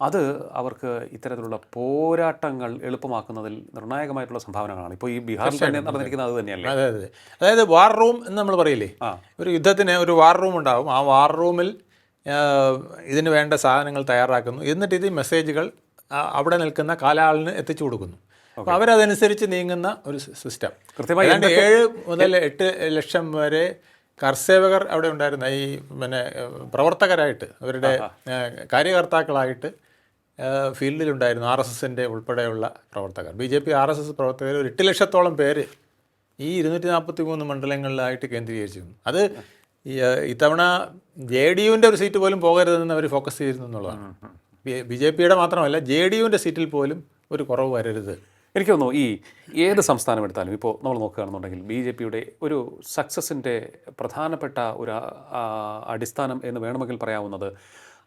അത് അവർക്ക് ഇത്തരത്തിലുള്ള പോരാട്ടങ്ങൾ എളുപ്പമാക്കുന്നതിൽ നിർണായകമായിട്ടുള്ള സംഭാവനകളാണ്. ഇപ്പോൾ ഈ ബീഹാറിൽ തന്നെ നടന്നിരിക്കുന്നത് അത് തന്നെയല്ലേ? അതെ അതെ. അതായത് വാർ റൂം എന്ന് നമ്മൾ പറയില്ലേ, ഒരു യുദ്ധത്തിന് ഒരു വാർ റൂം ഉണ്ടാവും. ആ വാർ റൂമിൽ ഇതിന് വേണ്ട സാധനങ്ങൾ തയ്യാറാക്കുന്നു. എന്നിട്ട് ഇത് മെസ്സേജുകൾ അവിടെ നിൽക്കുന്ന കാലാളിന് എത്തിച്ചു കൊടുക്കുന്നു. അപ്പോൾ അവരതനുസരിച്ച് നീങ്ങുന്ന ഒരു സിസ്റ്റം. കൃത്യമായി 7 മുതൽ 8 ലക്ഷം വരെ കർസേവകർ അവിടെ ഉണ്ടായിരുന്ന ഈ പിന്നെ പ്രവർത്തകരായിട്ട്, അവരുടെ കാര്യകർത്താക്കളായിട്ട് ഫീൽഡിലുണ്ടായിരുന്നു. RSSൻ്റെ ഉൾപ്പെടെയുള്ള പ്രവർത്തകർ. BJP RSS പ്രവർത്തകർ ഒരു 8 ലക്ഷത്തോളം പേര് ഈ 243 മണ്ഡലങ്ങളിലായിട്ട് കേന്ദ്രീകരിച്ചിരുന്നു. അത് ഇത്തവണ JDUവിൻ്റെ ഒരു സീറ്റ് പോലും പോകരുതെന്ന് അവർ ഫോക്കസ് ചെയ്തിരുന്നു എന്നുള്ളതാണ്. BJPയുടെ മാത്രമല്ല JDUവിൻ്റെ സീറ്റിൽ പോലും ഒരു കുറവ് വരരുത്. എനിക്ക് തോന്നുന്നു ഈ ഏത് സംസ്ഥാനം എടുത്താലും ഇപ്പോൾ നമ്മൾ നോക്കുകയാണെന്നുണ്ടെങ്കിൽ ബി ജെ പിയുടെ ഒരു സക്സസിൻ്റെ പ്രധാനപ്പെട്ട ഒരു അടിസ്ഥാനം എന്ന് വേണമെങ്കിൽ പറയാവുന്നത്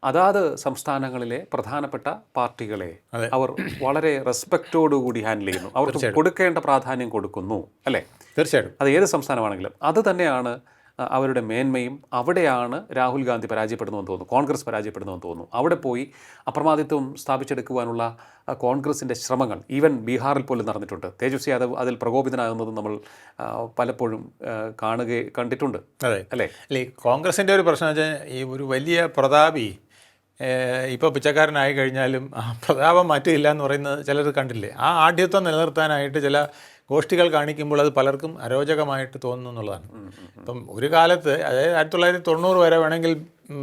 അതാത് സംസ്ഥാനങ്ങളിലെ പ്രധാനപ്പെട്ട പാർട്ടികളെ അവർ വളരെ റെസ്പെക്റ്റോടുകൂടി ഹാൻഡിൽ ചെയ്യുന്നു, അവർക്ക് കൊടുക്കേണ്ട പ്രാധാന്യം കൊടുക്കുന്നു, അല്ലേ? തീർച്ചയായിട്ടും. അത് ഏത് സംസ്ഥാനമാണെങ്കിലും അത് തന്നെയാണ് അവരുടെ മേന്മയും. അവിടെയാണ് രാഹുൽ ഗാന്ധി പരാജയപ്പെടുന്നുവെന്ന് തോന്നുന്നു, കോൺഗ്രസ് പരാജയപ്പെടുന്നുവെന്ന് തോന്നുന്നു. അവിടെ പോയി അപ്രമാദിത്വം സ്ഥാപിച്ചെടുക്കുവാനുള്ള കോൺഗ്രസിൻ്റെ ശ്രമങ്ങൾ ഈവൻ ബീഹാറിൽ പോലും നടന്നിട്ടുണ്ട്. തേജസ്വി യാദവ് അതിൽ പ്രകോപിതനാകുന്നത് നമ്മൾ പലപ്പോഴും കണ്ടിട്ടുണ്ട്. അതെ അല്ലേ? ഈ കോൺഗ്രസിൻ്റെ ഒരു പ്രശ്നം വെച്ചാൽ ഈ ഒരു വലിയ പ്രതാപി ഇപ്പോൾ പിച്ചക്കാരനായി കഴിഞ്ഞാലും ആ പ്രതാപം മാറ്റില്ല എന്ന് പറയുന്നത് ചിലർ കണ്ടില്ലേ. ആ ആഢ്യത്വം നിലനിർത്താനായിട്ട് ചില ഗോഷ്ഠികൾ കാണിക്കുമ്പോൾ അത് പലർക്കും അരോചകമായിട്ട് തോന്നുന്നു എന്നുള്ളതാണ്. ഇപ്പം ഒരു കാലത്ത്, അതായത് 1990 വരെ വേണമെങ്കിൽ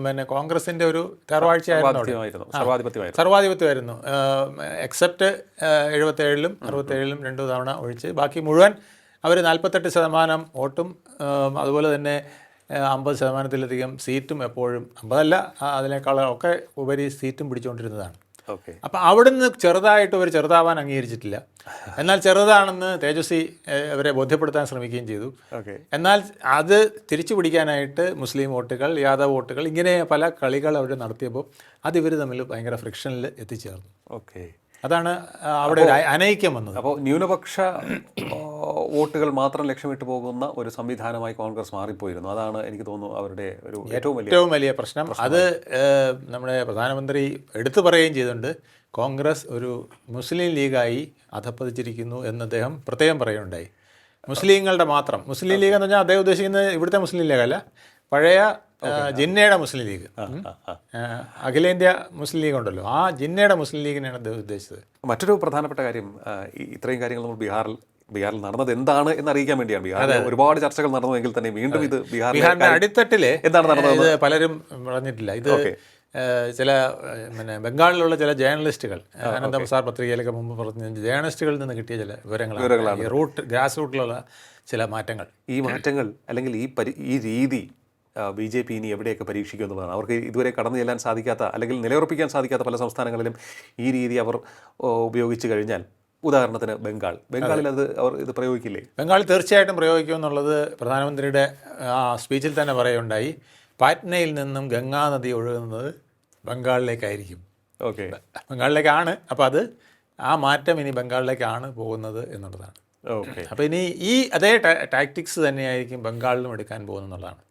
പിന്നെ കോൺഗ്രസിൻ്റെ ഒരു തേർവാഴ്ചയായിരുന്നു, സർവാധിപത്യമായിരുന്നു. എക്സെപ്റ്റ് 77-ലും 67-ലും 2 തവണ ഒഴിച്ച് ബാക്കി മുഴുവൻ അവർ 48% വോട്ടും അതുപോലെ തന്നെ 50%-ലധികം സീറ്റും, എപ്പോഴും 50 അതിനേക്കാളൊക്കെ ഉപരി സീറ്റും പിടിച്ചുകൊണ്ടിരുന്നതാണ്. അപ്പം അവിടുന്ന് ചെറുതായിട്ട് ഒരു ചെറുതാവാൻ അംഗീകരിച്ചിട്ടില്ല. എന്നാൽ ചെറുതാണെന്ന് തേജസ്വി അവരെ ബോധ്യപ്പെടുത്താൻ ശ്രമിക്കുകയും ചെയ്തു. എന്നാൽ അത് തിരിച്ചു പിടിക്കാനായിട്ട് മുസ്ലിം വോട്ടുകൾ, യാദവ് വോട്ടുകൾ, ഇങ്ങനെ പല കളികൾ അവർ നടത്തിയപ്പോൾ അത് ഇവർ തമ്മിൽ ഭയങ്കര ഫ്രിക്ഷനിൽ എത്തിച്ചേർന്നു. അതാണ് അവിടെ ഒരു അനൈക്യം വന്നത്. അപ്പോൾ ന്യൂനപക്ഷ വോട്ടുകൾ മാത്രം ലക്ഷ്യമിട്ട് പോകുന്ന ഒരു സംവിധാനമായി കോൺഗ്രസ് മാറിപ്പോയിരുന്നു. അതാണ് എനിക്ക് തോന്നുന്നു അവരുടെ ഒരു ഏറ്റവും വലിയ പ്രശ്നം. അത് നമ്മുടെ പ്രധാനമന്ത്രി എടുത്തു പറയുകയും ചെയ്തിട്ടുണ്ട്. കോൺഗ്രസ് ഒരു മുസ്ലിം ലീഗായി അധപ്പതിച്ചിരിക്കുന്നു എന്ന് അദ്ദേഹം പ്രത്യേകം പറയുകയുണ്ടായി. മുസ്ലിങ്ങളുടെ മാത്രം മുസ്ലിം ലീഗ് എന്ന് പറഞ്ഞാൽ അദ്ദേഹം ഉദ്ദേശിക്കുന്നത് ഇവിടുത്തെ മുസ്ലിം ലീഗല്ല, പഴയ ജിന്നയുടെ മുസ്ലിം ലീഗ്, അഖിലേന്ത്യാ മുസ്ലിം ലീഗ് ഉണ്ടല്ലോ, ആ ജിന്നയുടെ മുസ്ലിം ലീഗിനെയാണ് അദ്ദേഹം ഉദ്ദേശിച്ചത്. മറ്റൊരു പ്രധാനപ്പെട്ട കാര്യം, ഇത്രയും കാര്യങ്ങൾ നമ്മൾ ബീഹാറിൽ നടന്നത് എന്താണ് എന്ന് അറിയിക്കാൻ വേണ്ടിയാണ്. ബീഹാറിൽ ഒരുപാട് ചർച്ചകൾ നടന്നുവെങ്കിൽ തന്നെ വീണ്ടും ഇത് ബീഹാറിന്റെ അടിത്തട്ടില് എന്താണ് നടന്നത് പലരും പറഞ്ഞിട്ടില്ല. ഇത് ചില ബംഗാളിലുള്ള ചില ജേർണലിസ്റ്റുകൾ, ആനന്ദപ്രസാർ പത്രികയിലൊക്കെ മുമ്പ് പറഞ്ഞ ജേർണലിസ്റ്റുകളിൽ നിന്ന് കിട്ടിയ ചില വിവരങ്ങളാണ്, ഗ്രാസ് റൂട്ടിലുള്ള ചില മാറ്റങ്ങൾ. ഈ മാറ്റങ്ങൾ അല്ലെങ്കിൽ ഈ രീതി ബി ജെ പി ഇനി എവിടെയൊക്കെ പരീക്ഷിക്കുമെന്നുള്ളതാണ്. അവർക്ക് ഇതുവരെ കടന്നു ചെല്ലാൻ സാധിക്കാത്ത അല്ലെങ്കിൽ നിലയുറപ്പിക്കാൻ സാധിക്കാത്ത പല സംസ്ഥാനങ്ങളിലും ഈ രീതി അവർ ഉപയോഗിച്ച് കഴിഞ്ഞാൽ, ഉദാഹരണത്തിന് ബംഗാളിൽ അവർ ഇത് പ്രയോഗിക്കില്ലേ? ബംഗാളിൽ തീർച്ചയായിട്ടും പ്രയോഗിക്കുമെന്നുള്ളത് പ്രധാനമന്ത്രിയുടെ സ്പീച്ചിൽ തന്നെ പറയുകയുണ്ടായി. പാറ്റ്നയിൽ നിന്നും ഗംഗാ നദി ഒഴുകുന്നത് ബംഗാളിലേക്കായിരിക്കും. ബംഗാളിലേക്കാണ്. അപ്പോൾ അത് ആ മാറ്റം ഇനി ബംഗാളിലേക്കാണ് പോകുന്നത് എന്നുള്ളതാണ്. അപ്പോൾ ഇനി ഈ അതേ ടാക്ടിക്സ് തന്നെയായിരിക്കും ബംഗാളിലും എടുക്കാൻ പോകുന്നതെന്നുള്ളതാണ്.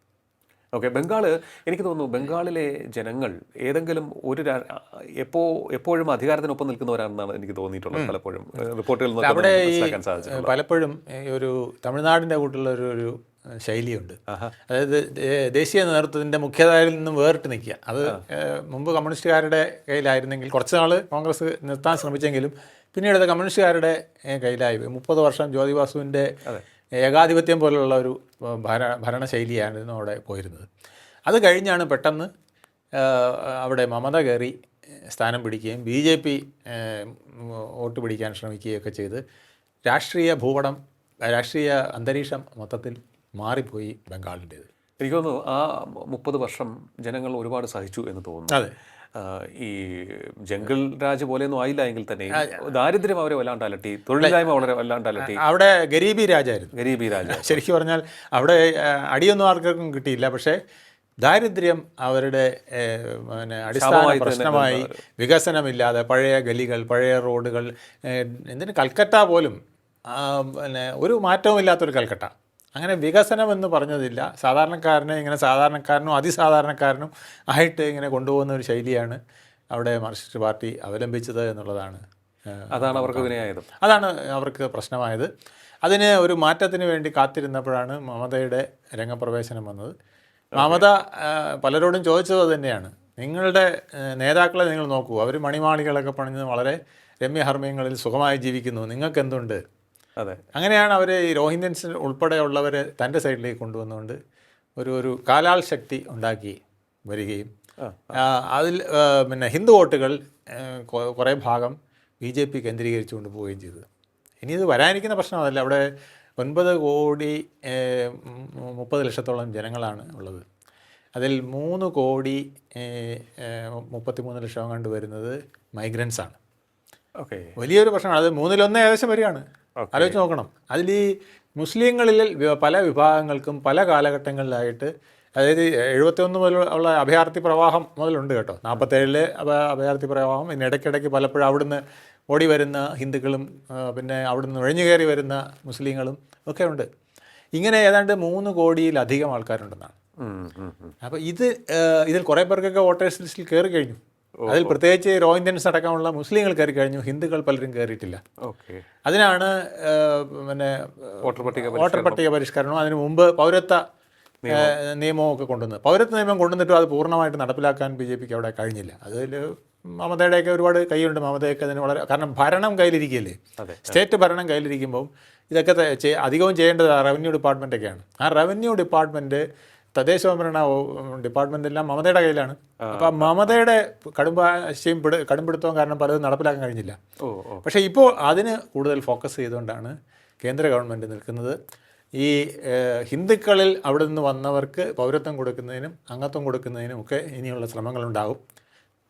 ബംഗാൾ, എനിക്ക് തോന്നുന്നു ബംഗാളിലെ ജനങ്ങൾ ഏതെങ്കിലും ഒരു എപ്പോഴും അധികാരത്തിനൊപ്പം നിൽക്കുന്നവരാണെന്നാണ് എനിക്ക് തോന്നിയിട്ടുള്ളത്. പലപ്പോഴും റിപ്പോർട്ടുകൾ അവിടെ പലപ്പോഴും ഒരു തമിഴ്നാടിൻ്റെ കൂട്ടുള്ള ഒരു ശൈലിയുണ്ട്. അതായത് ദേശീയ നേതൃത്വത്തിൻ്റെ മുഖ്യധാരയിൽ നിന്നും വേറിട്ട് നിൽക്കുക. അത് മുമ്പ് കമ്മ്യൂണിസ്റ്റുകാരുടെ കയ്യിലായിരുന്നെങ്കിൽ കുറച്ച് നാൾ കോൺഗ്രസ് നിർത്താൻ ശ്രമിച്ചെങ്കിലും പിന്നീട് അത് കമ്മ്യൂണിസ്റ്റുകാരുടെ കയ്യിലായി. 30 വർഷം ജ്യോതിബാസുവിൻ്റെ ഏകാധിപത്യം പോലുള്ള ഒരു ഭരണശൈലിയായിരുന്നു അവിടെ പോയിരുന്നത്. അത് കഴിഞ്ഞാണ് പെട്ടെന്ന് അവിടെ മമത കയറി സ്ഥാനം പിടിക്കുകയും BJP വോട്ട് പിടിക്കാൻ ശ്രമിക്കുകയൊക്കെ ചെയ്ത് രാഷ്ട്രീയ ഭൂപടം, രാഷ്ട്രീയ അന്തരീക്ഷം മൊത്തത്തിൽ മാറിപ്പോയി ബംഗാളിൻ്റേത്. എനിക്ക് തോന്നുന്നു ആ 30 വർഷം ജനങ്ങൾ ഒരുപാട് സഹിച്ചു എന്ന് തോന്നുന്നു. അതെ, ഈ ജംഗിൾ രാജ് പോലെയൊന്നും ആയില്ല എങ്കിൽ തന്നെ ദാരിദ്ര്യം അവരെ വല്ലാണ്ട് അലട്ടി, തൊഴിലില്ലായ്മ വളരെ വല്ലാണ്ട് അലട്ടി. അവിടെ ഗരീബി രാജായിരുന്നു. ശരിക്കും പറഞ്ഞാൽ അവിടെ അടിയൊന്നും ആർക്കും കിട്ടിയില്ല. പക്ഷേ ദാരിദ്ര്യം അവരുടെ അടിസ്ഥാന പ്രശ്നമായി. വികസനമില്ലാതെ പഴയ ഗലികൾ, പഴയ റോഡുകൾ, എന്തിന് കൽക്കട്ട പോലും ഒരു മാറ്റവുമില്ലാത്തൊരു കൽക്കട്ട. അങ്ങനെ വികസനം എന്ന് പറഞ്ഞതില്ല. സാധാരണക്കാരനെ ഇങ്ങനെ സാധാരണക്കാരനും അതിസാധാരണക്കാരനും ആയിട്ട് ഇങ്ങനെ കൊണ്ടുപോകുന്ന ഒരു ശൈലിയാണ് അവിടെ മാർക്സിസ്റ്റ് പാർട്ടി അവലംബിച്ചത് എന്നുള്ളതാണ്. അതാണ് അവർക്ക് വിനയായത്. അതാണ് അവർക്ക് പ്രശ്നമായത്. അതിന് ഒരു മാറ്റത്തിന് വേണ്ടി കാത്തിരുന്നപ്പോഴാണ് മമതയുടെ രംഗപ്രവേശനം വന്നത്. മമത പലരോടും ചോദിച്ചത് തന്നെയാണ്, നിങ്ങളുടെ നേതാക്കളെ നിങ്ങൾ നോക്കൂ, അവർ മണിമാളികളൊക്കെ പണിഞ്ഞ് വളരെ രമ്യഹർമ്മ്യങ്ങളിൽ സുഖമായി ജീവിക്കുന്നു, നിങ്ങൾക്ക് എന്തുണ്ട്? അതെ, അങ്ങനെയാണ് അവർ ഈ റോഹിംഗ്യൻസ് ഉൾപ്പെടെയുള്ളവരെ തൻ്റെ സൈഡിലേക്ക് കൊണ്ടുവന്നുകൊണ്ട് ഒരു കാലാൾ ശക്തി ഉണ്ടാക്കി വരികയും അതിൽ ഹിന്ദു വോട്ടുകൾ കുറേ ഭാഗം BJP കേന്ദ്രീകരിച്ചുകൊണ്ട് പോവുകയും ചെയ്തത്. ഇനി ഇത് വരാനിരിക്കുന്ന പ്രശ്നം അതല്ല. അവിടെ 9,30,00,000 ജനങ്ങളാണ് ഉള്ളത്. അതിൽ 3,33,00,000 കണ്ട് വരുന്നത് മൈഗ്രൻസാണ്. ഓക്കെ. വലിയൊരു പ്രശ്നമാണ്. അത് 1/3 ഏകദേശം വരികയാണ്. ആലോചിച്ച് നോക്കണം. അതിൽ ഈ മുസ്ലിങ്ങളിൽ പല വിഭാഗങ്ങൾക്കും പല കാലഘട്ടങ്ങളിലായിട്ട്, അതായത് 71 മുതൽ ഉള്ള അഭയാർത്ഥി പ്രവാഹം മുതലുണ്ട് കേട്ടോ. 47 അഭയാർത്ഥി പ്രവാഹം, പിന്നെ ഇടയ്ക്കിടയ്ക്ക് പലപ്പോഴും അവിടുന്ന് ഓടി വരുന്ന ഹിന്ദുക്കളും പിന്നെ അവിടുന്ന് നുഴഞ്ഞു കയറി വരുന്ന മുസ്ലിങ്ങളും ഒക്കെ ഉണ്ട്. ഇങ്ങനെ ഏതാണ്ട് 3 കോടിയിലധികം ആൾക്കാരുണ്ടെന്നാണ്. അപ്പോൾ ഇതിൽ കുറേ പേർക്കൊക്കെ വോട്ടേഴ്സ് ലിസ്റ്റിൽ കയറി കഴിഞ്ഞു. അതിൽ പ്രത്യേകിച്ച് റോഹിന്ത്യൻസ് അടക്കമുള്ള മുസ്ലിങ്ങൾ കയറി കഴിഞ്ഞു, ഹിന്ദുക്കൾ പലരും കയറിയിട്ടില്ല. അതിനാണ് പിന്നെ വോട്ടർ പട്ടിക പരിഷ്കരണവും അതിനു മുമ്പ് പൗരത്വ നിയമവും ഒക്കെ കൊണ്ടുവന്നത്. പൗരത്വ നിയമം കൊണ്ടുവന്നിട്ടും അത് പൂർണ്ണമായിട്ട് നടപ്പിലാക്കാൻ BJPക്ക് അവിടെ കഴിഞ്ഞില്ല. അതിൽ മമതയുടെയൊക്കെ ഒരുപാട് കൈയുണ്ട്. മമതയൊക്കെ അതിന് വളരെ, കാരണം ഭരണം കയ്യിലിരിക്കുകയല്ലേ, സ്റ്റേറ്റ് ഭരണം കയ്യിലിരിക്കുമ്പോൾ ഇതൊക്കെ അധികവും ചെയ്യേണ്ടത് റവന്യൂ ഡിപ്പാർട്ട്മെൻറ്റൊക്കെയാണ്. ആ റവന്യൂ ഡിപ്പാർട്ട്മെൻറ്റ്, തദ്ദേശ ഭരണ ഡിപ്പാർട്ട്മെൻ്റ് എല്ലാം മമതയുടെ കയ്യിലാണ്. അപ്പം മമതയുടെ കടുംപിടുത്തവും കാരണം പലതും നടപ്പിലാക്കാൻ കഴിഞ്ഞില്ല. പക്ഷേ ഇപ്പോൾ അതിന് കൂടുതൽ ഫോക്കസ് ചെയ്തുകൊണ്ടാണ് കേന്ദ്ര ഗവൺമെൻറ് നിൽക്കുന്നത്. ഈ ഹിന്ദുക്കളിൽ അവിടെ നിന്ന് വന്നവർക്ക് പൗരത്വം കൊടുക്കുന്നതിനും അംഗത്വം കൊടുക്കുന്നതിനും ഒക്കെ ഇനിയുള്ള ശ്രമങ്ങളുണ്ടാകും.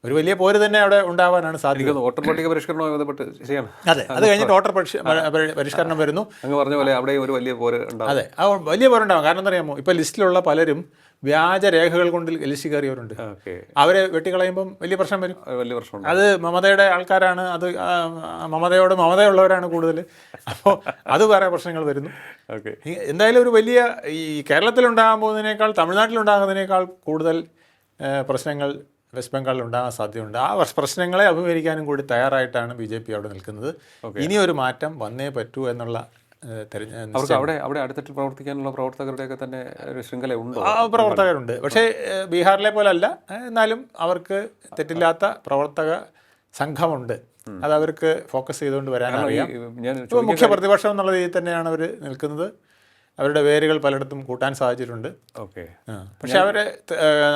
ഒരു വലിയ പോര് തന്നെ അവിടെ ഉണ്ടാവാനാണ് സാധ്യത. വോട്ടർ പട്ടിക പരിഷ്കരണവുമായി ബന്ധപ്പെട്ട് ശരിയാണ്. അതെ, അത് കഴിഞ്ഞിട്ട് വോട്ടർ പരിഷ്കരണം വരുന്നു. അങ്ങ് പറഞ്ഞ പോലെ അവിടെ ഒരു വലിയ പോര് ഉണ്ടാവും. അതെ, ആ വലിയ പോരുണ്ടാവും. കാരണം എന്താ അറിയാമോ, ഇപ്പോൾ ലിസ്റ്റിലുള്ള പലരും വ്യാജ രേഖകൾ കൊണ്ട് ലിസ്റ്റ് കയറിയവരുണ്ട്. അവരെ വെട്ടിക്കളയുമ്പം വലിയ പ്രശ്നം വരും. വലിയ പ്രശ്നം. അത് മമതയുടെ ആൾക്കാരാണ്, അത് മമതയുള്ളവരാണ് കൂടുതൽ. അപ്പോൾ അത് വേറെ പ്രശ്നങ്ങൾ വരുന്നു. എന്തായാലും ഒരു വലിയ, ഈ കേരളത്തിലുണ്ടാകാൻ പോകുന്നതിനേക്കാൾ തമിഴ്നാട്ടിലുണ്ടാകുന്നതിനേക്കാൾ കൂടുതൽ പ്രശ്നങ്ങൾ വെസ്റ്റ് ബംഗാളിൽ ഉണ്ടാകാൻ സാധ്യതയുണ്ട്. ആ പ്രശ്നങ്ങളെ അഭിമുഖീകരിക്കാനും കൂടി തയ്യാറായിട്ടാണ് BJP അവിടെ നിൽക്കുന്നത്. ഇനിയൊരു മാറ്റം വന്നേ പറ്റൂ എന്നുള്ള അവർക്ക് അവിടെ അടുത്തിട്ട് പ്രവർത്തിക്കാനുള്ള പ്രവർത്തകരുടെയൊക്കെ തന്നെ ഒരു ശൃംഖല ഉണ്ടോ? പ്രവർത്തകരുണ്ട്. പക്ഷേ ബീഹാറിലെ പോലെ അല്ല. എന്നാലും അവർക്ക് തെറ്റില്ലാത്ത പ്രവർത്തക സംഘമുണ്ട്. അത് അവർക്ക് ഫോക്കസ് ചെയ്തുകൊണ്ട് വരാനറിയാം. മുഖ്യ പ്രതിപക്ഷം എന്നുള്ള രീതിയിൽ തന്നെയാണ് അവർ നിൽക്കുന്നത്. അവരുടെ വേരുകൾ പലയിടത്തും കൂട്ടാൻ സാധിച്ചിട്ടുണ്ട്. പക്ഷെ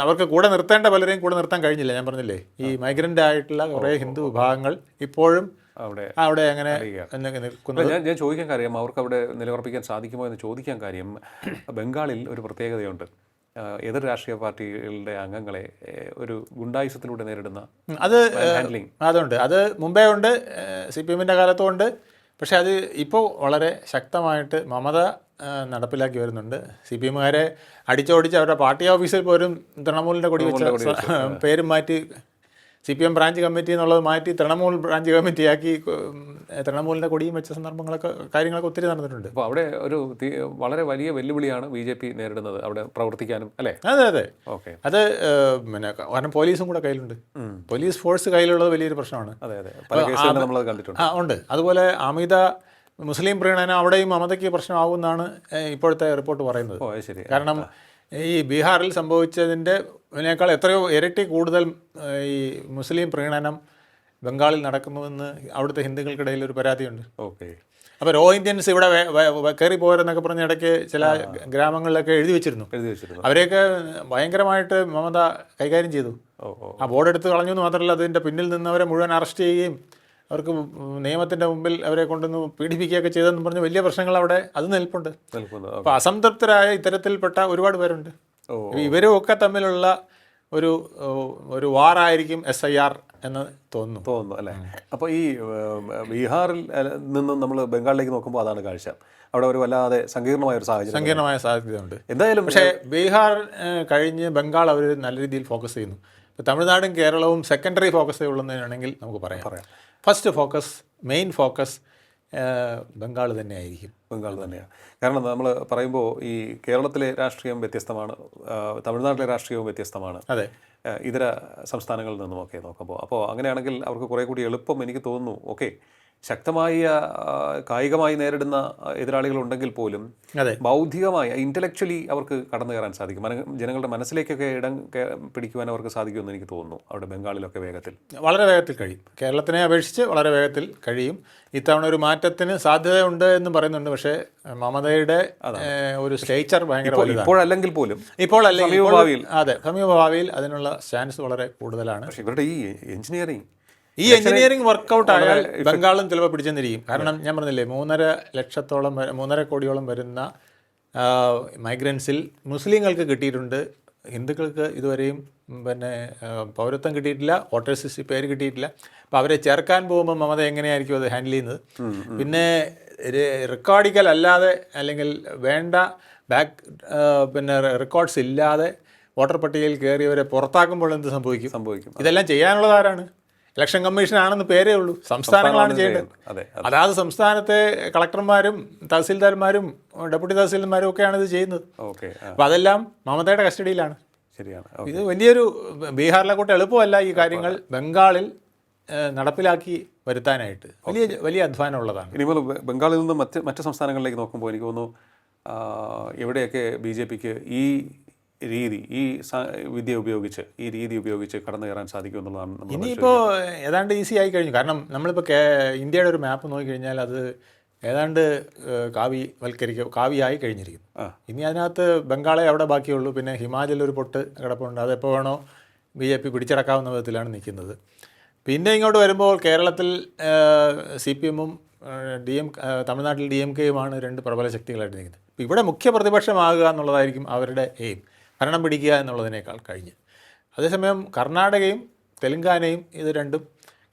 അവർക്ക് കൂടെ നിർത്തേണ്ട പലരെയും കൂടെ നിർത്താൻ കഴിഞ്ഞില്ല. ഞാൻ പറഞ്ഞില്ലേ, ഈ മൈഗ്രൻ്റ് ആയിട്ടുള്ള കുറേ ഹിന്ദു വിഭാഗങ്ങൾ ഇപ്പോഴും അവിടെ അങ്ങനെ നിൽക്കുന്നത്. ഞാൻ ചോദിക്കാൻ കാര്യം, അവർക്ക് അവിടെ നിലയുറപ്പിക്കാൻ സാധിക്കുമോ എന്ന് ചോദിക്കാൻ കാര്യം, ബംഗാളിൽ ഒരു പ്രത്യേകതയുണ്ട്. എതിർ രാഷ്ട്രീയ പാർട്ടികളുടെ അംഗങ്ങളെ ഒരു ഗുണ്ടായുസത്തിലൂടെ നേരിടുന്ന അതുണ്ട്. അത് മുമ്പേ ഉണ്ട്, CPM-ൻ്റെ കാലത്തും ഉണ്ട്. പക്ഷേ അത് ഇപ്പോൾ വളരെ ശക്തമായിട്ട് മമത നടപ്പിലാക്കി വരുന്നുണ്ട്. CPM-കാരെ അടിച്ചോടിച്ച് അവരുടെ പാർട്ടി ഓഫീസിൽ പോലും തൃണമൂലിൻ്റെ കൊടി വെച്ച പേരും മാറ്റി CPM ബ്രാഞ്ച് കമ്മിറ്റി എന്നുള്ളത് മാറ്റി തൃണമൂൽ ബ്രാഞ്ച് കമ്മിറ്റിയാക്കി തൃണമൂലിൻ്റെ കൊടിയും വെച്ച സന്ദർഭങ്ങളൊക്കെ, കാര്യങ്ങളൊക്കെ ഒത്തിരി നടന്നിട്ടുണ്ട്. അപ്പോൾ അവിടെ ഒരു വളരെ വലിയ വെല്ലുവിളിയാണ് BJP നേരിടുന്നത്, അവിടെ പ്രവർത്തിക്കാനും അല്ലേ? അതെ. അത് പിന്നെ കാരണം പോലീസും കൂടെ കയ്യിലുണ്ട്. പോലീസ് ഫോഴ്സ് കയ്യിലുള്ളത് വലിയൊരു പ്രശ്നമാണ്. നമ്മളത് കണ്ടിട്ടുണ്ട്. ഉണ്ട്. അതുപോലെ അമിത മുസ്ലിം പ്രീണനം അവിടെയും മമതയ്ക്ക് പ്രശ്നമാകുമെന്നാണ് ഇപ്പോഴത്തെ റിപ്പോർട്ട് പറയുന്നത്. കാരണം ഈ ബീഹാറിൽ സംഭവിച്ചതിൻ്റെതിനേക്കാൾ എത്രയോ ഇരട്ടി കൂടുതൽ ഈ മുസ്ലിം പ്രീണനം ബംഗാളിൽ നടക്കുന്നുവെന്ന് അവിടുത്തെ ഹിന്ദുക്കൾക്കിടയിൽ ഒരു പരാതിയുണ്ട്. അപ്പോൾ റോഹിന്ത്യൻസ് ഇവിടെ കയറി പോരെന്നൊക്കെ പറഞ്ഞ ഇടയ്ക്ക് ചില ഗ്രാമങ്ങളിലൊക്കെ എഴുതി വെച്ചിരുന്നു. അവരെയൊക്കെ ഭയങ്കരമായിട്ട് മമത കൈകാര്യം ചെയ്തു. ആ ബോർഡ് എടുത്ത് കളഞ്ഞു എന്ന് മാത്രമല്ല, അതിൻ്റെ പിന്നിൽ നിന്നവരെ മുഴുവൻ അറസ്റ്റ് ചെയ്യുകയും അവർക്ക് നിയമത്തിൻ്റെ മുമ്പിൽ അവരെ കൊണ്ടുവന്ന് പീഡിപ്പിക്കുകയൊക്കെ ചെയ്തെന്ന് പറഞ്ഞ് വലിയ പ്രശ്നങ്ങൾ അവിടെ അത് നിൽപ്പുണ്ട്. അപ്പോൾ അസംതൃപ്തരായ ഇത്തരത്തിൽപ്പെട്ട ഒരുപാട് പേരുണ്ട്. ഇവരുമൊക്കെ തമ്മിലുള്ള ഒരു വാറായിരിക്കും SIR എന്ന് തോന്നുന്നു അല്ലേ? അപ്പോൾ ഈ ബീഹാറിൽ നിന്നും നമ്മൾ ബംഗാളിലേക്ക് നോക്കുമ്പോൾ അതാണ് കാഴ്ച. അവിടെ ഒരു വല്ലാതെ സങ്കീർണമായ സാധ്യതയുണ്ട്. എന്തായാലും പക്ഷേ ബീഹാർ കഴിഞ്ഞ് ബംഗാൾ അവർ നല്ല രീതിയിൽ ഫോക്കസ് ചെയ്യുന്നു. ഇപ്പോൾ തമിഴ്നാടും കേരളവും സെക്കൻഡറി ഫോക്കസ് ഉള്ളതാണെങ്കിൽ നമുക്ക് പറയാം. First focus, main focus Bengal തന്നെയായിരിക്കും. ബംഗാൾ തന്നെയാണ്. കാരണം നമ്മൾ പറയുമ്പോൾ ഈ കേരളത്തിലെ രാഷ്ട്രീയം വ്യത്യസ്തമാണ്, തമിഴ്നാട്ടിലെ രാഷ്ട്രീയവും വ്യത്യസ്തമാണ്. അതെ, ഇതര സംസ്ഥാനങ്ങളിൽ നിന്നുമൊക്കെ നോക്കുമ്പോൾ. അപ്പോൾ അങ്ങനെയാണെങ്കിൽ അവർക്ക് കുറേ കൂടി എളുപ്പം എനിക്ക് തോന്നുന്നു. ശക്തമായ കായികമായി നേരിടുന്ന എതിരാളികളുണ്ടെങ്കിൽ പോലും ബൗദ്ധികമായി ഇൻ്റലക്ച്വലി അവർക്ക് കടന്നു കയറാൻ സാധിക്കും. ജനങ്ങളുടെ മനസ്സിലേക്കൊക്കെ ഇടം പിടിക്കുവാൻ അവർക്ക് സാധിക്കുമെന്ന് എനിക്ക് തോന്നുന്നു. അവിടെ ബംഗാളിലൊക്കെ വളരെ വേഗത്തിൽ കഴിയും. കേരളത്തിനെ അപേക്ഷിച്ച് വളരെ വേഗത്തിൽ കഴിയും. ഇത്തവണ ഒരു മാറ്റത്തിന് സാധ്യതയുണ്ട് എന്ന് പറയുന്നുണ്ട്. പക്ഷേ മമതയുടെ ഒരു സ്റ്റേച്ചർ ഭയങ്കര ഇപ്പോഴല്ലെങ്കിൽ പോലും സമീപഭാവിയിൽ അതിനുള്ള ചാൻസ് വളരെ കൂടുതലാണ്. പക്ഷേ ഇവരുടെ ഈ എഞ്ചിനീയറിംഗ് വർക്കൗട്ട് ആയാൽ ബംഗാളും ചിലപ്പോൾ പിടിച്ചെന്നിരിക്കും. കാരണം ഞാൻ പറഞ്ഞില്ലേ, 3.5 കോടിയോളം വരുന്ന മൈഗ്രൻസിൽ മുസ്ലിങ്ങൾക്ക് കിട്ടിയിട്ടുണ്ട് ഹിന്ദുക്കൾക്ക് ഇതുവരെയും പിന്നെ പൗരത്വം കിട്ടിയിട്ടില്ല, വോട്ടേഴ്സ് ലിസ്റ്റിൽ പേര് കിട്ടിയിട്ടില്ല. അപ്പോൾ അവരെ ചേർക്കാൻ പോകുമ്പോൾ മമത എങ്ങനെയായിരിക്കും അത് ഹാൻഡിൽ ചെയ്യുന്നത്? പിന്നെ റെക്കോർഡിക്കൽ അല്ലാതെ അല്ലെങ്കിൽ വേണ്ട പിന്നെ റെക്കോർഡ്സ് ഇല്ലാതെ വോട്ടർ പട്ടികയിൽ കയറിയവരെ പുറത്താക്കുമ്പോൾ എന്ത് സംഭവിക്കും? ഇതെല്ലാം ചെയ്യാനുള്ളത് ആരാണ്? ഇലക്ഷൻ കമ്മീഷനാണെന്ന് പേരേ ഉള്ളൂ, സംസ്ഥാനങ്ങളാണ് ചെയ്യേണ്ടത്. അതാത് സംസ്ഥാനത്തെ കളക്ടർമാരും തഹസീൽദാർമാരും ഡെപ്യൂട്ടി തഹസീൽദാർമാരും ഒക്കെയാണ് ഇത് ചെയ്യുന്നത്. അപ്പോൾ അതെല്ലാം മമതയുടെ കസ്റ്റഡിയിലാണ്. ശരിയാണ്. ഇത് വലിയൊരു ബീഹാറിലെ കൂട്ട് എളുപ്പമല്ല ഈ കാര്യങ്ങൾ ബംഗാളിൽ നടപ്പിലാക്കി വരുത്താനായിട്ട്. വലിയ അധ്വാനമുള്ളതാണ്. ഇനിമേൽ ബംഗാളിൽ നിന്ന് മറ്റ് സംസ്ഥാനങ്ങളിലേക്ക് നോക്കുമ്പോൾ എനിക്ക് തോന്നുന്നു എവിടെയൊക്കെ BJPക്ക് ഈ രീതി ഈ രീതി ഉപയോഗിച്ച് കടന്നു കയറാൻ സാധിക്കും എന്നുള്ളതാണ്. ഇനിയിപ്പോൾ ഏതാണ്ട് ഈസി ആയി കഴിഞ്ഞു. കാരണം നമ്മളിപ്പോൾ ഇന്ത്യയുടെ ഒരു മാപ്പ് നോക്കിക്കഴിഞ്ഞാൽ അത് ഏതാണ്ട് കാവിയായി കഴിഞ്ഞിരിക്കുന്നു. ഇനി അതിനകത്ത് ബംഗാളെ അവിടെ ബാക്കിയുള്ളൂ. പിന്നെ ഹിമാചൽ ഒരു പൊട്ട് കിടപ്പുണ്ട്, അതെപ്പോൾ വേണോ BJP പിടിച്ചടക്കാവുന്ന വിധത്തിലാണ് നിൽക്കുന്നത്. പിന്നെ ഇങ്ങോട്ട് വരുമ്പോൾ കേരളത്തിൽ CPM-ഉം തമിഴ്നാട്ടിൽ DMK-യുമാണ് രണ്ട് പ്രബല ശക്തികളായിട്ട് നിൽക്കുന്നത്. ഇപ്പോൾ ഇവിടെ മുഖ്യ പ്രതിപക്ഷമാകുക എന്നുള്ളതായിരിക്കും അവരുടെ എയിം, ഭരണം പിടിക്കുക എന്നുള്ളതിനേക്കാൾ കഴിഞ്ഞ്. അതേസമയം കർണാടകയും തെലുങ്കാനയും ഇത് രണ്ടും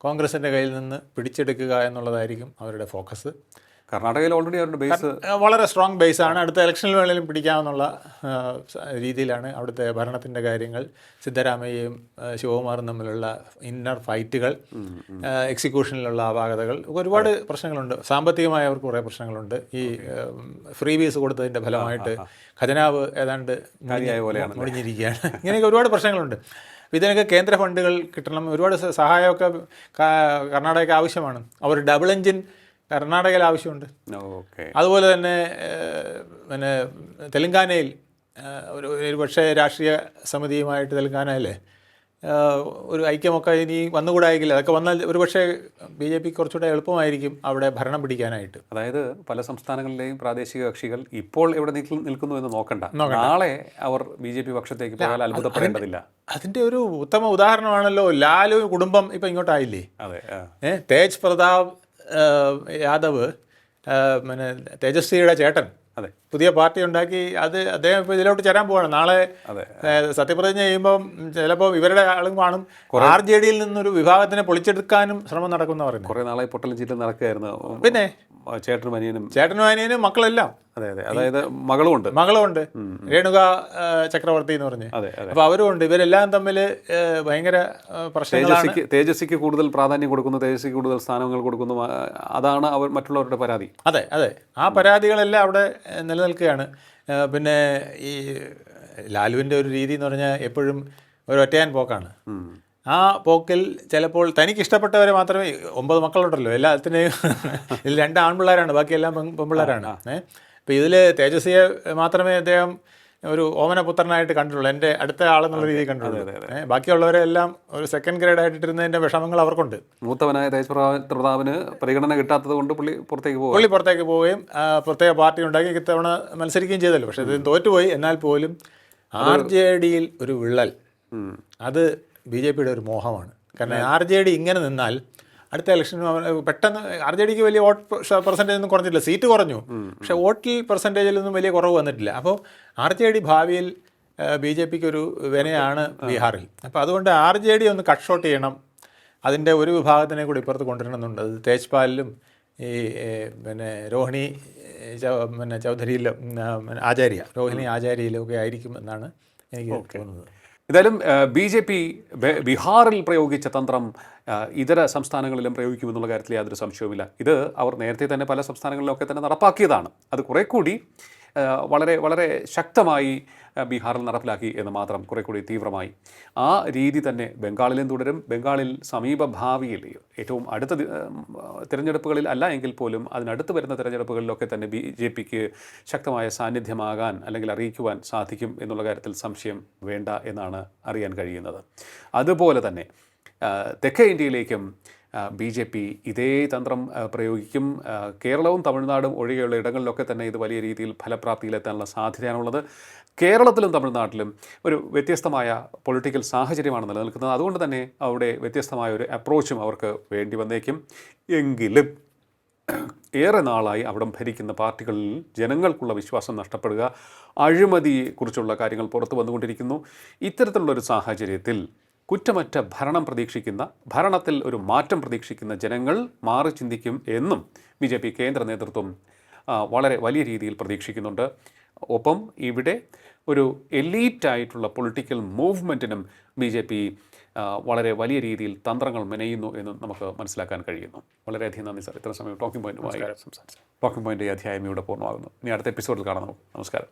കോൺഗ്രസിൻ്റെ കയ്യിൽ നിന്ന് പിടിച്ചെടുക്കുക എന്നുള്ളതായിരിക്കും അവരുടെ ഫോക്കസ്. കർണാടകയിൽ ഓൾറെഡി അവരുടെ ബേസ് വളരെ സ്ട്രോങ് ബേസാണ്. അടുത്ത ഇലക്ഷനിൽ വേണമെങ്കിലും പിടിക്കാമെന്നുള്ള രീതിയിലാണ് അവിടുത്തെ ഭരണത്തിൻ്റെ കാര്യങ്ങൾ. സിദ്ധരാമയ്യയും ശിവകുമാറും തമ്മിലുള്ള ഇന്നർ ഫൈറ്റുകൾ, എക്സിക്യൂഷനിലുള്ള അപാകതകൾ, ഒരുപാട് പ്രശ്നങ്ങളുണ്ട്. സാമ്പത്തികമായ അവർക്ക് കുറേ പ്രശ്നങ്ങളുണ്ട്. ഈ ഫ്രീ വീസ് കൊടുത്തതിൻ്റെ ഫലമായിട്ട് ഖജനാവ് ഏതാണ്ട് മുടിഞ്ഞിരിക്കുകയാണ്. ഇങ്ങനെയൊക്കെ ഒരുപാട് പ്രശ്നങ്ങളുണ്ട്. ഇതിനൊക്കെ കേന്ദ്ര ഫണ്ടുകൾ കിട്ടണം, ഒരുപാട് സഹായമൊക്കെ കർണാടകയ്ക്ക് ആവശ്യമാണ്. അവർ ഡബിൾ എൻജിൻ കർണാടകയിൽ ആവശ്യമുണ്ട്. അതുപോലെ തന്നെ പിന്നെ തെലുങ്കാനയിൽ ഒരു പക്ഷേ രാഷ്ട്രീയ സമിതിയുമായിട്ട് തെലുങ്കാനയിലെ ഒരു ഐക്യമൊക്കെ ഇനി വന്നുകൂടായെങ്കിൽ അതൊക്കെ വന്നാൽ ഒരു പക്ഷേ BJPക്ക് കുറച്ചുകൂടെ എളുപ്പമായിരിക്കും അവിടെ ഭരണം പിടിക്കാനായിട്ട്. അതായത് പല സംസ്ഥാനങ്ങളിലെയും പ്രാദേശിക കക്ഷികൾ ഇപ്പോൾ എവിടെ നിൽക്കുന്നു എന്ന് നോക്കണ്ട, നാളെ അവർ BJP പക്ഷത്തേക്ക് പോയാൽ അത്ഭുതപ്പെടേണ്ടതില്ല. അതിൻ്റെ ഒരു ഉത്തമ ഉദാഹരണമാണല്ലോ ലാലു കുടുംബം ഇപ്പം ഇങ്ങോട്ടായില്ലേ. തേജ് പ്രതാപ് യാദവ് പിന്നെ തേജസ്വിയുടെ ചേട്ടൻ പുതിയ പാർട്ടി ഉണ്ടാക്കി, അദ്ദേഹം ഇപ്പോൾ ഇതിലോട്ട് ചേരാൻ പോവാണ്. നാളെ സത്യപ്രതിജ്ഞ ചെയ്യുമ്പം ചിലപ്പോൾ ഇവരുടെ ആളും കാണും. RJD-യിൽ നിന്നൊരു വിഭാഗത്തിനെ പൊളിച്ചെടുക്കാനും ശ്രമം നടക്കുന്ന പറയുന്നത്. കുറേ നാളെ പൊട്ടലും ചീറ്റലും നടക്കുകയായിരുന്നു. പിന്നെ ചേട്ടനും അനിയനും മക്കളെല്ലാം, അതായത് മകളുമുണ്ട് രേണുക ചക്രവർത്തി എന്ന് പറഞ്ഞ്. അപ്പോൾ അവരുമുണ്ട്. ഇവരെല്ലാം തമ്മിൽ ഭയങ്കര പ്രശ്നങ്ങളാണ്. തേജസ്വിക്ക് കൂടുതൽ പ്രാധാന്യം കൊടുക്കുന്നു, തേജസ്വിക്ക് കൂടുതൽ സ്ഥാനങ്ങൾ കൊടുക്കുന്നു, അതാണ് അവർ മറ്റുള്ളവരുടെ പരാതി. അതെ, ആ പരാതികളെല്ലാം അവിടെ നിലനിൽക്കുകയാണ്. പിന്നെ ഈ ലാലുവിൻ്റെ ഒരു രീതി എന്ന് പറഞ്ഞാൽ എപ്പോഴും ഒരു ഒറ്റയാൻ പോക്കാണ്. ആ പോക്കിൽ ചിലപ്പോൾ തനിക്ക് ഇഷ്ടപ്പെട്ടവരെ മാത്രമേ, 9 മക്കളുണ്ടല്ലോ എല്ലാത്തിനെയും, ഇതിൽ 2 ആൺപിള്ളേരാണ്, ബാക്കിയെല്ലാം പെൺപിള്ളേരാണ്. അപ്പോൾ ഇതിൽ തേജസ്വിയെ മാത്രമേ അദ്ദേഹം ഒരു ഓമനപുത്രനായിട്ട് കണ്ടിട്ടുള്ളൂ, എൻ്റെ അടുത്ത ആളെന്നുള്ള രീതിയിൽ കണ്ടിട്ടുള്ളൂ. ബാക്കിയുള്ളവരെ എല്ലാം ഒരു സെക്കൻഡ് ഗ്രേഡ് ആയിട്ടിരുന്നതിൻ്റെ വിഷമങ്ങൾ അവർക്കുണ്ട്. മൂത്തവനായ തേജ് പ്രതാപിന് പരിഗണന കിട്ടാത്തത് കൊണ്ട് പുള്ളി പുറത്തേക്ക് പോവുകയും പ്രത്യേക പാർട്ടി ഉണ്ടാക്കി ഇത്തവണ മത്സരിക്കുകയും ചെയ്തല്ലോ. പക്ഷേ ഇത് തോറ്റുപോയി. എന്നാൽ പോലും RJD-യിൽ ഒരു വിള്ളൽ, അത് BJPയുടെ ഒരു മോഹമാണ്. കാരണം RJD ഇങ്ങനെ നിന്നാൽ അടുത്ത ഇലക്ഷന് പെട്ടെന്ന് RJDക്ക് വലിയ വോട്ട് പെർസെൻറ്റേജ് ഒന്നും കുറഞ്ഞിട്ടില്ല, സീറ്റ് കുറഞ്ഞു, പക്ഷേ വോട്ടിൽ പെർസെൻറ്റേജിലൊന്നും വലിയ കുറവ് വന്നിട്ടില്ല. അപ്പോൾ RJD ഭാവിയിൽ BJPക്ക് ഒരു വിനയാണ് ബീഹാറിൽ. അപ്പോൾ അതുകൊണ്ട് RJD ഒന്ന് കട്ട് ഷോട്ട് ചെയ്യണം, അതിൻ്റെ ഒരു വിഭാഗത്തിനെ കൂടി ഇപ്പുറത്ത് കൊണ്ടുവരണമെന്നുണ്ട്. അത് തേജ്പാലിലും ഈ പിന്നെ ചൗധരിയിലും രോഹിണി ആചാര്യയിലും ഒക്കെ ആയിരിക്കും എന്നാണ് എനിക്ക് തോന്നുന്നത്. എന്തായാലും BJP ബീഹാറിൽ പ്രയോഗിച്ച തന്ത്രം ഇതര സംസ്ഥാനങ്ങളിലും പ്രയോഗിക്കുമെന്നുള്ള കാര്യത്തിൽ യാതൊരു സംശയവുമില്ല. ഇത് അവർ നേരത്തെ തന്നെ പല സംസ്ഥാനങ്ങളിലൊക്കെ തന്നെ നടപ്പാക്കിയതാണ്. അത് കുറേ കൂടി വളരെ വളരെ ശക്തമായി ബീഹാറിൽ നടപ്പിലാക്കി എന്ന് മാത്രം, കുറേ കൂടി തീവ്രമായി. ആ രീതി തന്നെ ബംഗാളിലും തുടരും. ബംഗാളിൽ സമീപ ഭാവിയിൽ ഏറ്റവും അടുത്ത തിരഞ്ഞെടുപ്പുകളിൽ അല്ല എങ്കിൽ പോലും അതിനടുത്ത് വരുന്ന തിരഞ്ഞെടുപ്പുകളിലൊക്കെ തന്നെ BJPക്ക് ശക്തമായ സാന്നിധ്യമാകാൻ അല്ലെങ്കിൽ അറിയിക്കുവാൻ സാധിക്കും എന്നുള്ള കാര്യത്തിൽ സംശയം വേണ്ട എന്നാണ് അറിയാൻ കഴിയുന്നത്. അതുപോലെ തന്നെ തെക്കേ ഇന്ത്യയിലേക്കും BJP ഇതേ തന്ത്രം പ്രയോഗിക്കും. കേരളവും തമിഴ്നാടും ഒഴികെയുള്ള ഇടങ്ങളിലൊക്കെ തന്നെ ഇത് വലിയ രീതിയിൽ ഫലപ്രാപ്തിയിലെത്താനുള്ള സാധ്യതയാണുള്ളത്. കേരളത്തിലും തമിഴ്നാട്ടിലും ഒരു വ്യത്യസ്തമായ പൊളിറ്റിക്കൽ സാഹചര്യമാണ് നിലനിൽക്കുന്നത്. അതുകൊണ്ട് തന്നെ അവിടെ വ്യത്യസ്തമായ ഒരു അപ്രോച്ചും അവർക്ക് വേണ്ടി വന്നേക്കും. എങ്കിലും ഏറെ നാളായി അവിടെ ഭരിക്കുന്ന പാർട്ടികളിൽ ജനങ്ങൾക്കുള്ള വിശ്വാസം നഷ്ടപ്പെടുക, അഴിമതിയെക്കുറിച്ചുള്ള കാര്യങ്ങൾ പുറത്തു വന്നുകൊണ്ടിരിക്കുന്നു. ഇത്തരത്തിലുള്ളൊരു സാഹചര്യത്തിൽ കുറ്റമറ്റ ഭരണം പ്രതീക്ഷിക്കുന്ന, ഭരണത്തിൽ ഒരു മാറ്റം പ്രതീക്ഷിക്കുന്ന ജനങ്ങൾ മാറി ചിന്തിക്കും എന്നും BJP കേന്ദ്ര നേതൃത്വം വളരെ വലിയ രീതിയിൽ പ്രതീക്ഷിക്കുന്നുണ്ട്. ഒപ്പം ഇവിടെ ഒരു എലീറ്റായിട്ടുള്ള പൊളിറ്റിക്കൽ മൂവ്മെൻറ്റിനും BJP വളരെ വലിയ രീതിയിൽ തന്ത്രങ്ങൾ മെനയുന്നു എന്ന് നമുക്ക് മനസ്സിലാക്കാൻ കഴിയുന്നു. വളരെയധികം നന്ദി സാർ. ഇത്ര സമയം ടോക്കിംഗ് പോയിന്റുമായി സംസാരിച്ചു. ടോക്കിംഗ് പോയിന്റ് ഈ അധ്യായം ഇവിടെ പൂർണ്ണമാകുന്നു. ഇനി അടുത്ത എപ്പിസോഡിൽ കാണാം. നമസ്കാരം.